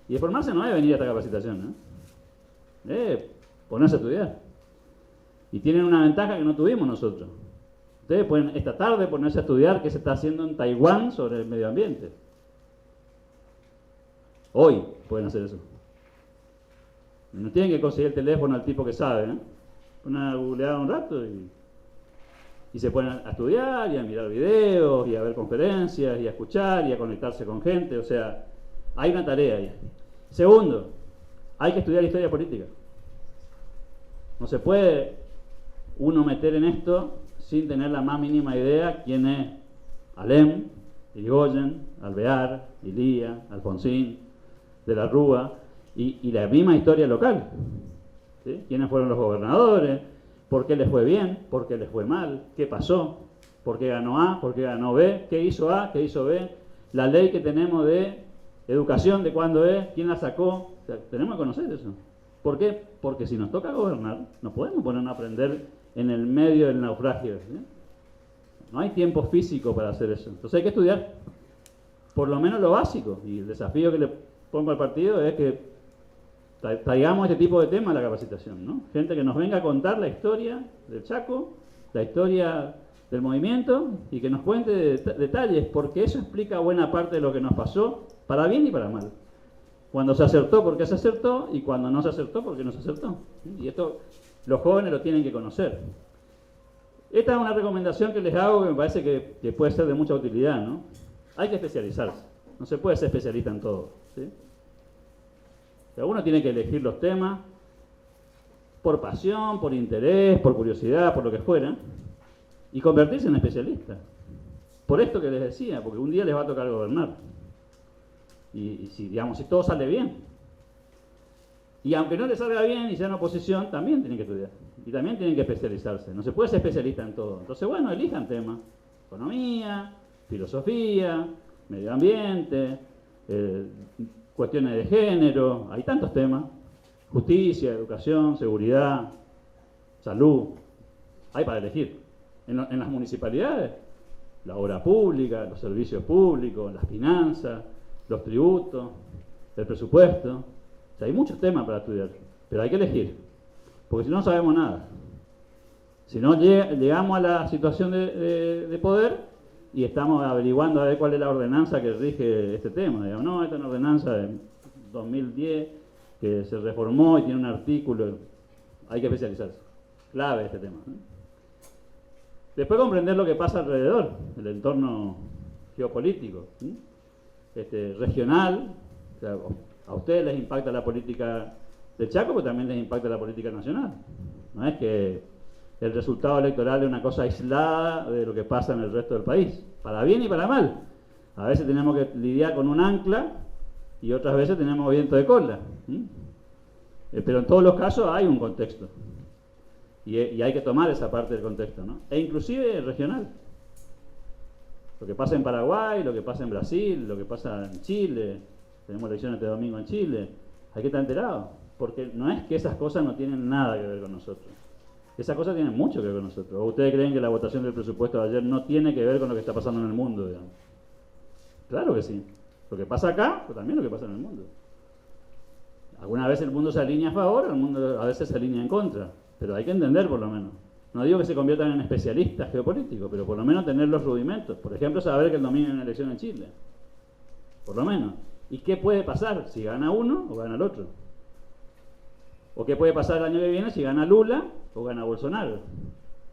Y de formarse no es venir a esta capacitación, ¿no? Es ponerse a estudiar. Y tienen una ventaja que no tuvimos nosotros. Ustedes pueden esta tarde ponerse a estudiar qué se está haciendo en Taiwán sobre el medio ambiente. Hoy pueden hacer eso. No tienen que conseguir el teléfono al tipo que sabe, ¿no? Ponen a googlear un rato y se ponen a estudiar y a mirar videos y a ver conferencias y a escuchar y a conectarse con gente. O sea, hay una tarea ahí. Segundo, hay que estudiar historia política. No se puede uno meter en esto sin tener la más mínima idea quién es Alem, Irigoyen, Alvear, Ilía, Alfonsín, de la Rúa y la misma historia local. ¿Sí? ¿Quiénes fueron los gobernadores? ¿Por qué les fue bien? ¿Por qué les fue mal? ¿Qué pasó? ¿Por qué ganó A? ¿Por qué ganó B? ¿Qué hizo A? ¿Qué hizo B? La ley que tenemos de educación, ¿de cuándo es? ¿Quién la sacó? O sea, tenemos que conocer eso. ¿Por qué? Porque si nos toca gobernar, no podemos ponernos a aprender en el medio del naufragio. ¿Sí? No hay tiempo físico para hacer eso. Entonces hay que estudiar por lo menos lo básico. Y el desafío que le pongo al partido es que traigamos este tipo de temas a la capacitación, ¿no? Gente que nos venga a contar la historia del Chaco, la historia del movimiento y que nos cuente detalles, porque eso explica buena parte de lo que nos pasó, para bien y para mal. Cuando se acertó, porque se acertó, y cuando no se acertó, porque no se acertó. Y esto los jóvenes lo tienen que conocer. Esta es una recomendación que les hago que me parece que puede ser de mucha utilidad, ¿no? Hay que especializarse. No se puede ser especialista en todo, ¿sí? O sea, uno tiene que elegir los temas por pasión, por interés, por curiosidad, por lo que fuera, y convertirse en especialista. Por esto que les decía, porque un día les va a tocar gobernar. Y si, digamos, si todo sale bien. Y aunque no les salga bien y sean oposición, también tienen que estudiar. Y también tienen que especializarse. No se puede ser especialista en todo. Entonces, bueno, elijan temas. Economía, filosofía, medio ambiente, cuestiones de género. Hay tantos temas. Justicia, educación, seguridad, salud. Hay para elegir. En las municipalidades, la obra pública, los servicios públicos, las finanzas, los tributos, el presupuesto. O sea, hay muchos temas para estudiar, pero hay que elegir, porque si no, no sabemos nada. Si no, llegamos a la situación de poder y estamos averiguando a ver cuál es la ordenanza que rige este tema. Digamos, no, esta es una ordenanza de 2010 que se reformó y tiene un artículo. Hay que especializarse. Clave este tema, ¿no? Después comprender lo que pasa alrededor, el entorno geopolítico, ¿sí? Regional. O sea, a ustedes les impacta la política del Chaco, pero también les impacta la política nacional. No es que el resultado electoral es una cosa aislada de lo que pasa en el resto del país, para bien y para mal. A veces tenemos que lidiar con un ancla y otras veces tenemos viento de cola, ¿sí? Pero en todos los casos hay un contexto. Y hay que tomar esa parte del contexto, ¿no? E inclusive regional. Lo que pasa en Paraguay, lo que pasa en Brasil, lo que pasa en Chile. Tenemos elecciones este domingo en Chile. Hay que estar enterados, porque no es que esas cosas no tienen nada que ver con nosotros. Esas cosas tienen mucho que ver con nosotros. ¿O ustedes creen que la votación del presupuesto de ayer no tiene que ver con lo que está pasando en el mundo, digamos? Claro que sí. Lo que pasa acá, pero también lo que pasa en el mundo. Alguna vez el mundo se alinea a favor, el mundo a veces se alinea en contra. Pero hay que entender por lo menos. No digo que se conviertan en especialistas geopolíticos, pero por lo menos tener los rudimentos. Por ejemplo, saber que el domingo hay una elección en Chile. Por lo menos. ¿Y qué puede pasar si gana uno o gana el otro? ¿O qué puede pasar el año que viene si gana Lula o gana Bolsonaro?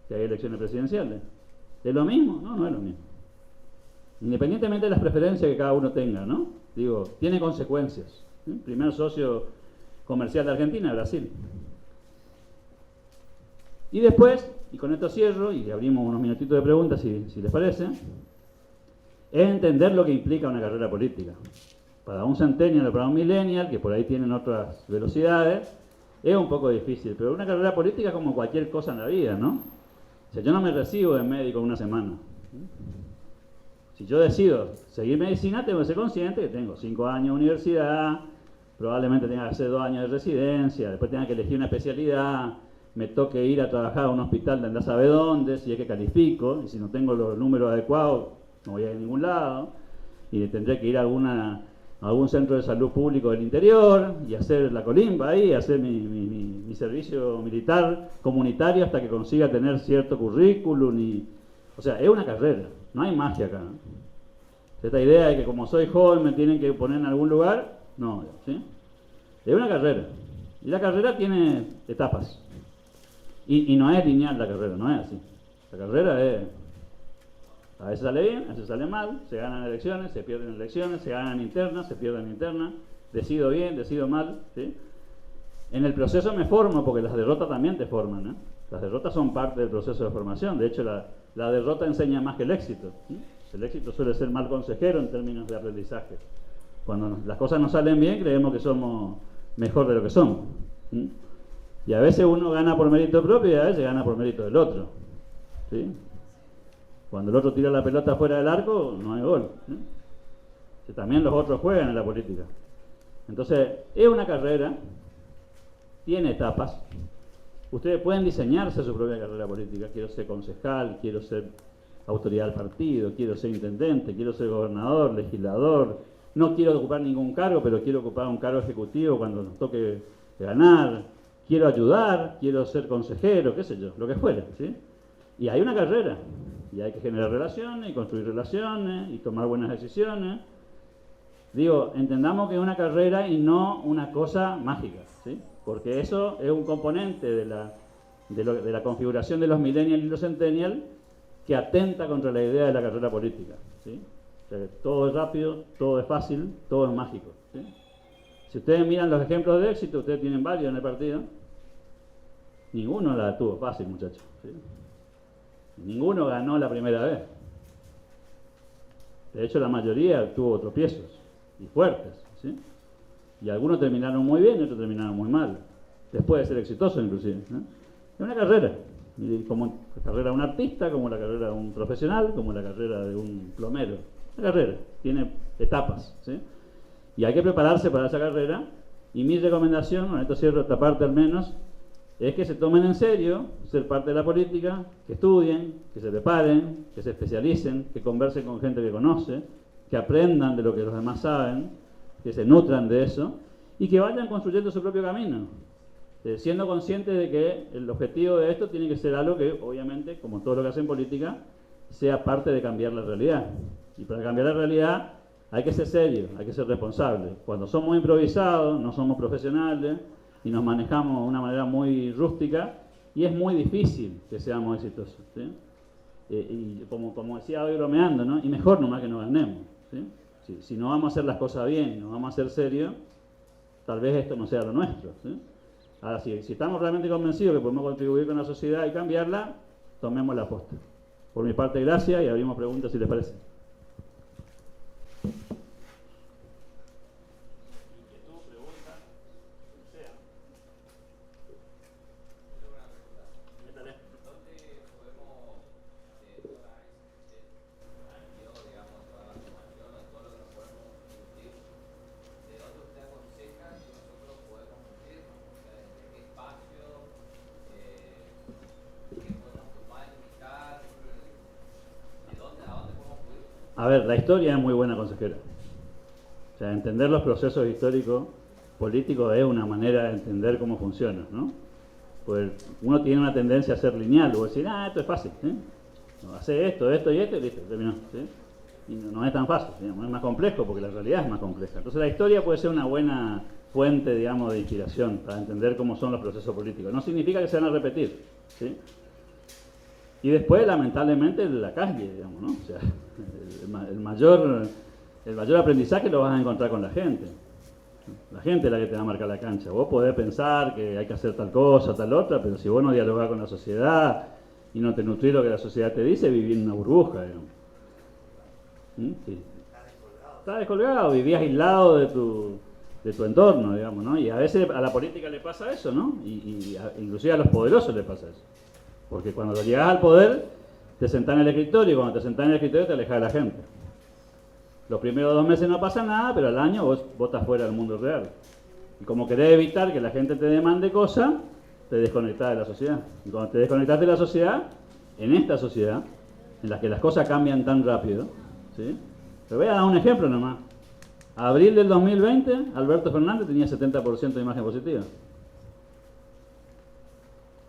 Que hay elecciones presidenciales. ¿Es lo mismo? No, no es lo mismo. Independientemente de las preferencias que cada uno tenga, ¿no? Digo, tiene consecuencias. ¿Sí? Primer socio comercial de Argentina, Brasil. Y después, y con esto cierro, y abrimos unos minutitos de preguntas si les parece, es entender lo que implica una carrera política. Para un centennial o para un millennial, que por ahí tienen otras velocidades, es un poco difícil, pero una carrera política es como cualquier cosa en la vida, ¿no? O sea, yo no me recibo de médico en una semana. Si yo decido seguir medicina, tengo que ser consciente que tengo 5 años de universidad, probablemente tenga que hacer 2 años de residencia, después tenga que elegir una especialidad, me toque ir a trabajar a un hospital de andar sabe dónde, si es que califico, y si no tengo los números adecuados, no voy a ir a ningún lado, y tendré que ir a algún centro de salud público del interior, y hacer la colimba ahí, hacer mi servicio militar comunitario hasta que consiga tener cierto currículum, o sea, es una carrera, no hay magia acá, ¿no? Esta idea de que como soy joven me tienen que poner en algún lugar, no, ¿sí? Es una carrera, y la carrera tiene etapas. Y no es lineal la carrera, no es así. La carrera es, a veces sale bien, a veces sale mal, se ganan elecciones, se pierden elecciones, se ganan internas, se pierden internas, decido bien, decido mal, ¿sí? En el proceso me formo, porque las derrotas también te forman, ¿eh? Las derrotas son parte del proceso de formación, de hecho la derrota enseña más que el éxito, ¿sí? El éxito suele ser mal consejero en términos de aprendizaje. Cuando las cosas no salen bien, creemos que somos mejor de lo que somos, ¿sí? Y a veces uno gana por mérito propio y a veces gana por mérito del otro, ¿sí? Cuando el otro tira la pelota fuera del arco, no hay gol, ¿sí? Que también los otros juegan en la política. Entonces, es una carrera, tiene etapas. Ustedes pueden diseñarse su propia carrera política. Quiero ser concejal, quiero ser autoridad del partido, quiero ser intendente, quiero ser gobernador, legislador. No quiero ocupar ningún cargo, pero quiero ocupar un cargo ejecutivo cuando nos toque ganar. Quiero ayudar, quiero ser consejero, qué sé yo, lo que fuera, ¿sí? Y hay una carrera, y hay que generar relaciones, y construir relaciones, y tomar buenas decisiones. Digo, entendamos que es una carrera y no una cosa mágica, ¿sí? Porque eso es un componente de la configuración de los millennials y los centennials que atenta contra la idea de la carrera política, ¿sí? O sea, todo es rápido, todo es fácil, todo es mágico, ¿sí? Si ustedes miran los ejemplos de éxito, ustedes tienen varios en el partido, ninguno la tuvo fácil, muchachos, ¿sí? Ninguno ganó la primera vez. De hecho, la mayoría tuvo tropiezos, y fuertes, ¿sí? Y algunos terminaron muy bien y otros terminaron muy mal, después de ser exitosos inclusive, ¿no? Es una carrera, y como la carrera de un artista, como la carrera de un profesional, como la carrera de un plomero. Una carrera, tiene etapas, ¿sí? Y hay que prepararse para esa carrera, y mi recomendación, con esto cierro esta parte al menos, es que se tomen en serio ser parte de la política, que estudien, que se preparen, que se especialicen, que conversen con gente que conoce, que aprendan de lo que los demás saben, que se nutran de eso, y que vayan construyendo su propio camino, siendo conscientes de que el objetivo de esto tiene que ser algo que, obviamente, como todo lo que hacen política, sea parte de cambiar la realidad. Y para cambiar la realidad hay que ser serio, hay que ser responsable. Cuando somos improvisados, no somos profesionales y nos manejamos de una manera muy rústica, y es muy difícil que seamos exitosos, ¿sí? Y como decía hoy bromeando, ¿no? Y mejor nomás que no ganemos, ¿sí? Si no vamos a hacer las cosas bien y no vamos a ser serios, tal vez esto no sea lo nuestro, ¿sí? Ahora, si estamos realmente convencidos que podemos contribuir con la sociedad y cambiarla, tomemos la aposta. Por mi parte, gracias, y abrimos preguntas si les parece. A ver, la historia es muy buena consejera. O sea, entender los procesos históricos políticos es una manera de entender cómo funciona, ¿no? Pues uno tiene una tendencia a ser lineal, o decir, esto es fácil, ¿sí? Hace esto, esto y esto, y listo, terminó, ¿sí? Y no es tan fácil, digamos, es más complejo porque la realidad es más compleja. Entonces la historia puede ser una buena fuente, digamos, de inspiración para entender cómo son los procesos políticos. No significa que se van a repetir, ¿sí? Y después, lamentablemente, la calle, digamos, ¿no? O sea, el mayor aprendizaje lo vas a encontrar con la gente. La gente es la que te va a marcar la cancha. Vos podés pensar que hay que hacer tal cosa, tal otra, pero si vos no dialogás con la sociedad y no te nutrís lo que la sociedad te dice, vivís en una burbuja, digamos. Sí. Estás descolgado, vivís aislado de tu entorno, digamos, ¿no? Y a veces a la política le pasa eso, ¿no? Inclusive a los poderosos le pasa eso. Porque cuando llegas al poder, te sentás en el escritorio, y cuando te sentás en el escritorio te alejas de la gente. Los primeros 2 meses no pasa nada, pero al año vos estás fuera del mundo real. Y como querés evitar que la gente te demande cosas, te desconectás de la sociedad. Y cuando te desconectás de la sociedad, en esta sociedad, en la que las cosas cambian tan rápido, ¿sí? Te voy a dar un ejemplo nomás. Abril del 2020, Alberto Fernández tenía 70% de imagen positiva.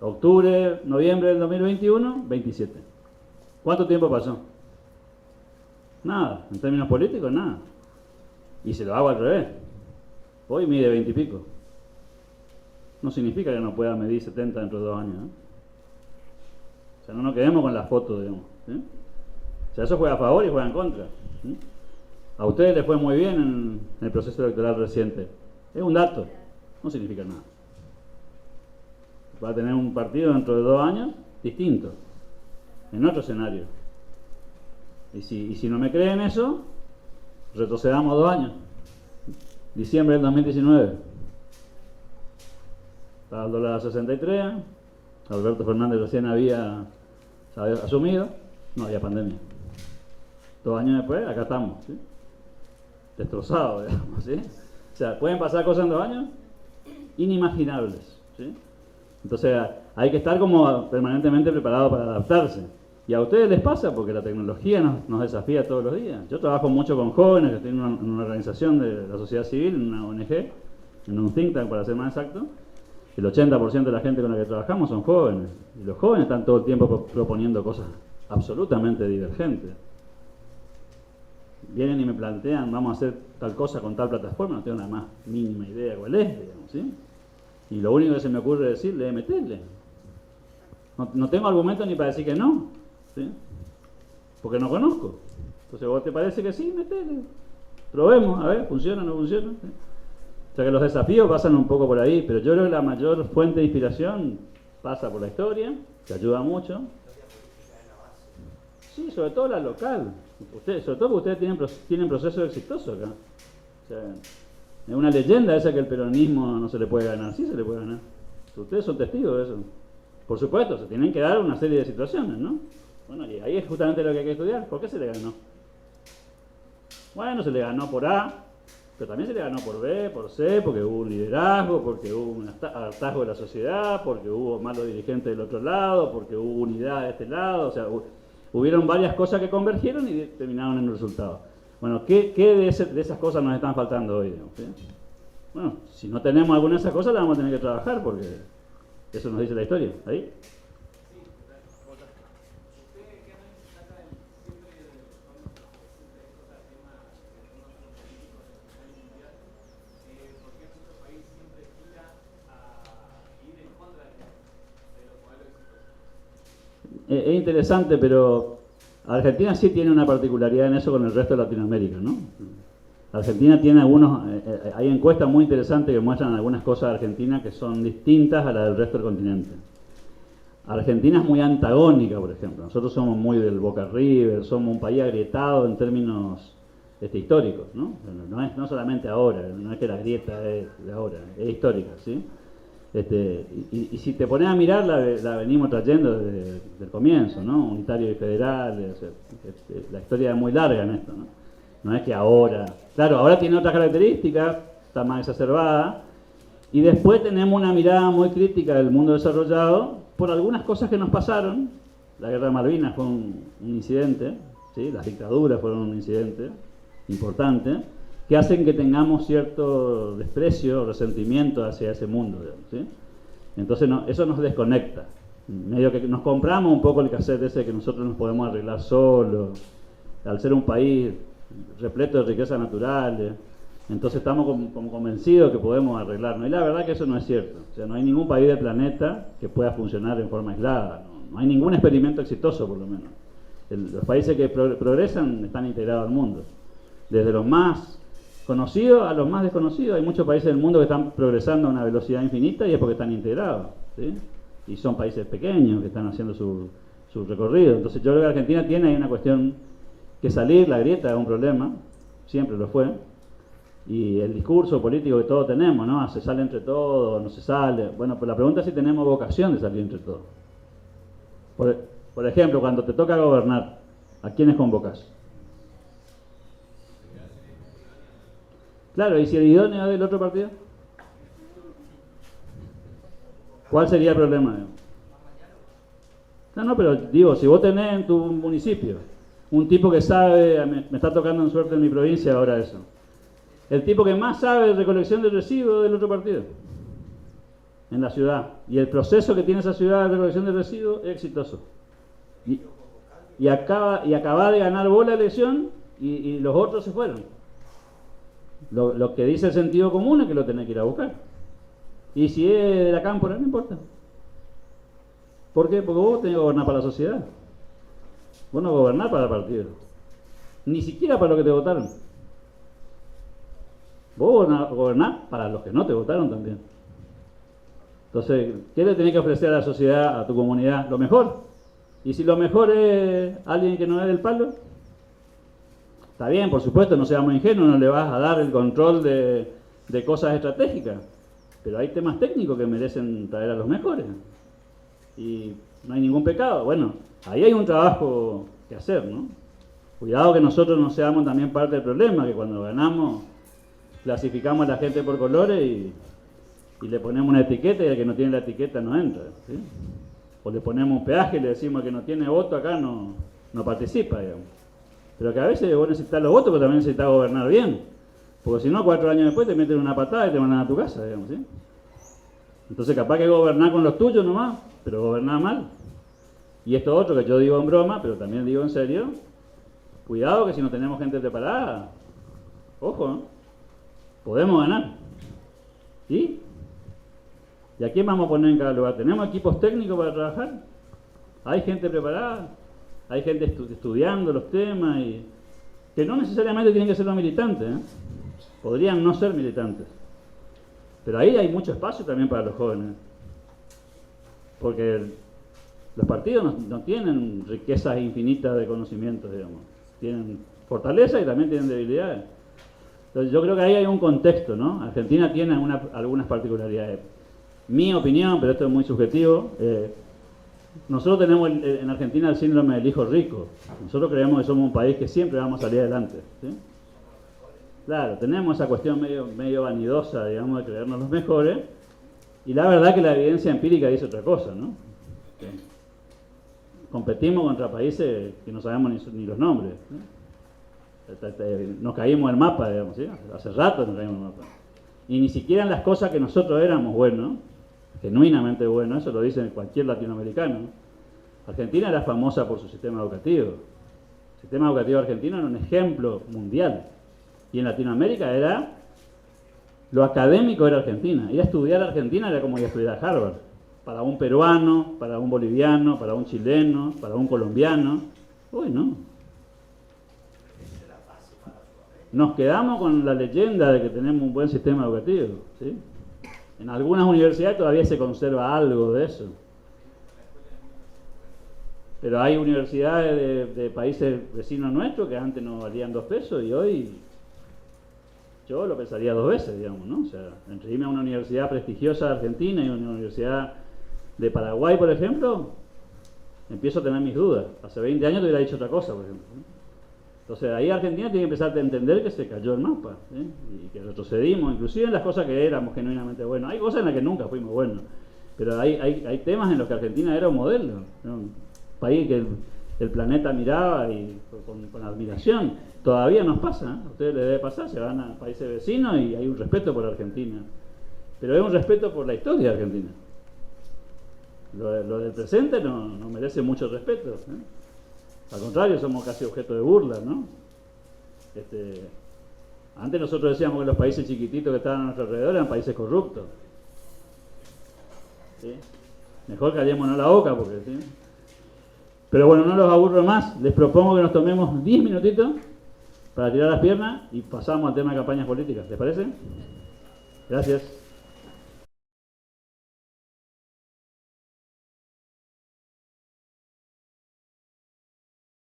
Octubre, noviembre del 2021, 27. ¿Cuánto tiempo pasó? Nada. En términos políticos, nada. Y se lo hago al revés. Hoy mide 20 y pico. No significa que no pueda medir 70 dentro de 2 años, ¿eh? O sea, no nos quedemos con las fotos, digamos, ¿sí? O sea, eso juega a favor y juega en contra, ¿sí? A ustedes les fue muy bien en el proceso electoral reciente. Es un dato, no significa nada. Va a tener un partido dentro de 2 años distinto, en otro escenario. Y si no me creen eso, retrocedamos 2 años. Diciembre del 2019. Estaba el dólar a 63, Alberto Fernández recién había asumido, no había pandemia. 2 años después, acá estamos, ¿sí? Destrozados, digamos, ¿sí? O sea, ¿pueden pasar cosas en 2 años? Inimaginables, ¿sí? Entonces hay que estar como permanentemente preparado para adaptarse. Y a ustedes les pasa porque la tecnología nos desafía todos los días. Yo trabajo mucho con jóvenes, que estoy en una organización de la sociedad civil, en una ONG, en un think tank para ser más exacto. El 80% de la gente con la que trabajamos son jóvenes. Y los jóvenes están todo el tiempo proponiendo cosas absolutamente divergentes. Vienen y me plantean, vamos a hacer tal cosa con tal plataforma, no tengo la más mínima idea cuál es, digamos, ¿sí? Y lo único que se me ocurre decirle es meterle. No tengo argumentos ni para decir que no, ¿sí? Porque no conozco. Entonces, ¿vos te parece que sí? Metele. Probemos, a ver, ¿funciona o no funciona? O sea que los desafíos pasan un poco por ahí, pero yo creo que la mayor fuente de inspiración pasa por la historia, que ayuda mucho. Sí, sobre todo la local. Ustedes, sobre todo porque ustedes tienen procesos exitosos acá. O sea, es una leyenda esa que el peronismo no se le puede ganar. Sí se le puede ganar. Ustedes son testigos de eso. Por supuesto, se tienen que dar una serie de situaciones, ¿no? Bueno, y ahí es justamente lo que hay que estudiar. ¿Por qué se le ganó? Bueno, se le ganó por A, pero también se le ganó por B, por C, porque hubo un liderazgo, porque hubo un hartazgo de la sociedad, porque hubo malos dirigentes del otro lado, porque hubo unidad de este lado. O sea, hubieron varias cosas que convergieron y terminaron en el resultado. Bueno, ¿qué de esas cosas nos están faltando hoy? ¿Sí? Bueno, si no tenemos alguna de esas cosas, las vamos a tener que trabajar, porque eso nos dice la historia. ¿Ahí? Es interesante, pero Argentina sí tiene una particularidad en eso con el resto de Latinoamérica, ¿no? Argentina tiene hay encuestas muy interesantes que muestran algunas cosas de Argentina que son distintas a las del resto del continente. Argentina es muy antagónica, por ejemplo. Nosotros somos muy del Boca River, somos un país agrietado en términos históricos, ¿no? No solamente ahora, no es que la grieta es de ahora, es histórica, ¿sí? Y si te pones a mirar, la venimos trayendo desde el comienzo, ¿no? Unitario y federal, la historia es muy larga en esto, ¿no? No es que ahora, claro, ahora tiene otras características, está más exacerbada, y después tenemos una mirada muy crítica del mundo desarrollado por algunas cosas que nos pasaron. La guerra de Malvinas fue un incidente, ¿sí? Las dictaduras fueron un incidente importante, que hacen que tengamos cierto desprecio, resentimiento hacia ese mundo, ¿sí? Entonces eso nos desconecta, medio que nos compramos un poco el cassette ese que nosotros nos podemos arreglar solos, al ser un país repleto de riquezas naturales, entonces estamos como convencidos que podemos arreglarnos, y la verdad que eso no es cierto. O sea, no hay ningún país del planeta que pueda funcionar en forma aislada, no hay ningún experimento exitoso por lo menos. Los países que progresan están integrados al mundo, desde los más conocidos a los más desconocidos. Hay muchos países del mundo que están progresando a una velocidad infinita y es porque están integrados, ¿sí? Y son países pequeños que están haciendo su recorrido. Entonces yo creo que Argentina tiene ahí una cuestión que salir, la grieta es un problema, siempre lo fue, y el discurso político que todos tenemos, ¿no? Se sale entre todos, no se sale. Bueno, pues la pregunta es si tenemos vocación de salir entre todos. Por ejemplo, cuando te toca gobernar, ¿a quiénes convocas? Claro, ¿y si el idóneo es del otro partido? ¿Cuál sería el problema? No, pero digo, si vos tenés en tu municipio un tipo que sabe, me está tocando en suerte en mi provincia ahora eso, el tipo que más sabe de recolección de residuos del otro partido, en la ciudad, y el proceso que tiene esa ciudad de recolección de residuos es exitoso. Y acaba de ganar vos la elección y los otros se fueron. Lo que dice el sentido común es que lo tenés que ir a buscar. Y si es de la cámpora, no importa. ¿Por qué? Porque vos tenés que gobernar para la sociedad. Vos no gobernás para el partido. Ni siquiera para los que te votaron. Vos gobernás para los que no te votaron también. Entonces, ¿qué le tenés que ofrecer a la sociedad, a tu comunidad? Lo mejor. Y si lo mejor es alguien que no es del palo, está bien, por supuesto, no seamos ingenuos, no le vas a dar el control de cosas estratégicas, pero hay temas técnicos que merecen traer a los mejores. Y no hay ningún pecado. Bueno, ahí hay un trabajo que hacer, ¿no? Cuidado que nosotros no seamos también parte del problema, que cuando ganamos clasificamos a la gente por colores y le ponemos una etiqueta y el que no tiene la etiqueta no entra, ¿sí? O le ponemos un peaje y le decimos que no tiene voto acá no participa, digamos. Pero que a veces vos necesitas los votos, pero también necesitas gobernar bien. Porque si no, 4 años después te meten una patada y te mandan a tu casa, digamos, ¿sí? Entonces capaz que gobernar con los tuyos nomás, pero gobernar mal. Y esto otro que yo digo en broma, pero también digo en serio, cuidado que si no tenemos gente preparada, ojo, ¿no? Podemos ganar. ¿Sí? ¿Y a quién vamos a poner en cada lugar? ¿Tenemos equipos técnicos para trabajar? ¿Hay gente preparada? ¿Hay gente estudiando los temas? que no necesariamente tienen que ser los militantes, ¿eh? Podrían no ser militantes. Pero ahí hay mucho espacio también para los jóvenes. Porque los partidos no tienen riquezas infinitas de conocimientos, digamos. Tienen fortaleza y también tienen debilidades. Entonces yo creo que ahí hay un contexto, ¿no? Argentina tiene algunas particularidades. Mi opinión, pero esto es muy subjetivo, nosotros tenemos en Argentina el síndrome del hijo rico. Nosotros creemos que somos un país que siempre vamos a salir adelante, ¿sí? Claro, tenemos esa cuestión medio vanidosa, digamos, de creernos los mejores, y la verdad que la evidencia empírica dice otra cosa, ¿no? ¿Sí? Competimos contra países que no sabemos ni los nombres, ¿sí? Nos caímos del mapa, digamos, ¿sí? Hace rato nos caímos del mapa. Y ni siquiera en las cosas que nosotros éramos buenos, genuinamente buenos, eso lo dice cualquier latinoamericano. Argentina era famosa por su sistema educativo. El sistema educativo argentino era un ejemplo mundial. Y en Latinoamérica era, lo académico era Argentina. Ir a estudiar a Argentina era como ir a estudiar a Harvard. Para un peruano, para un boliviano, para un chileno, para un colombiano. Uy, no. Nos quedamos con la leyenda de que tenemos un buen sistema educativo, ¿sí? En algunas universidades todavía se conserva algo de eso. Pero hay universidades de países vecinos nuestros que antes no valían 2 pesos y hoy yo lo pensaría 2 veces, digamos, ¿no? O sea, entre irme a una universidad prestigiosa de Argentina y una universidad de Paraguay, por ejemplo, empiezo a tener mis dudas. Hace 20 años te hubiera dicho otra cosa, por ejemplo, ¿no? Entonces ahí Argentina tiene que empezar a entender que se cayó el mapa, ¿sí? Y que retrocedimos, inclusive en las cosas que éramos genuinamente buenos. Hay cosas en las que nunca fuimos buenos, pero hay temas en los que Argentina era un modelo, ¿no? Un país que el planeta miraba y con admiración. Todavía nos pasa, ¿eh? A ustedes les debe pasar, se van a países vecinos y hay un respeto por Argentina, pero hay un respeto por la historia de Argentina. Lo del presente no merece mucho respeto, ¿eh? Al contrario, somos casi objeto de burla, ¿no? Antes nosotros decíamos que los países chiquititos que estaban a nuestro alrededor eran países corruptos, ¿sí? Mejor callémonos la boca, porque, ¿sí? Pero bueno, no los aburro más. Les propongo que nos tomemos 10 minutitos para tirar las piernas y pasamos al tema de campañas políticas. ¿Les parece? Gracias.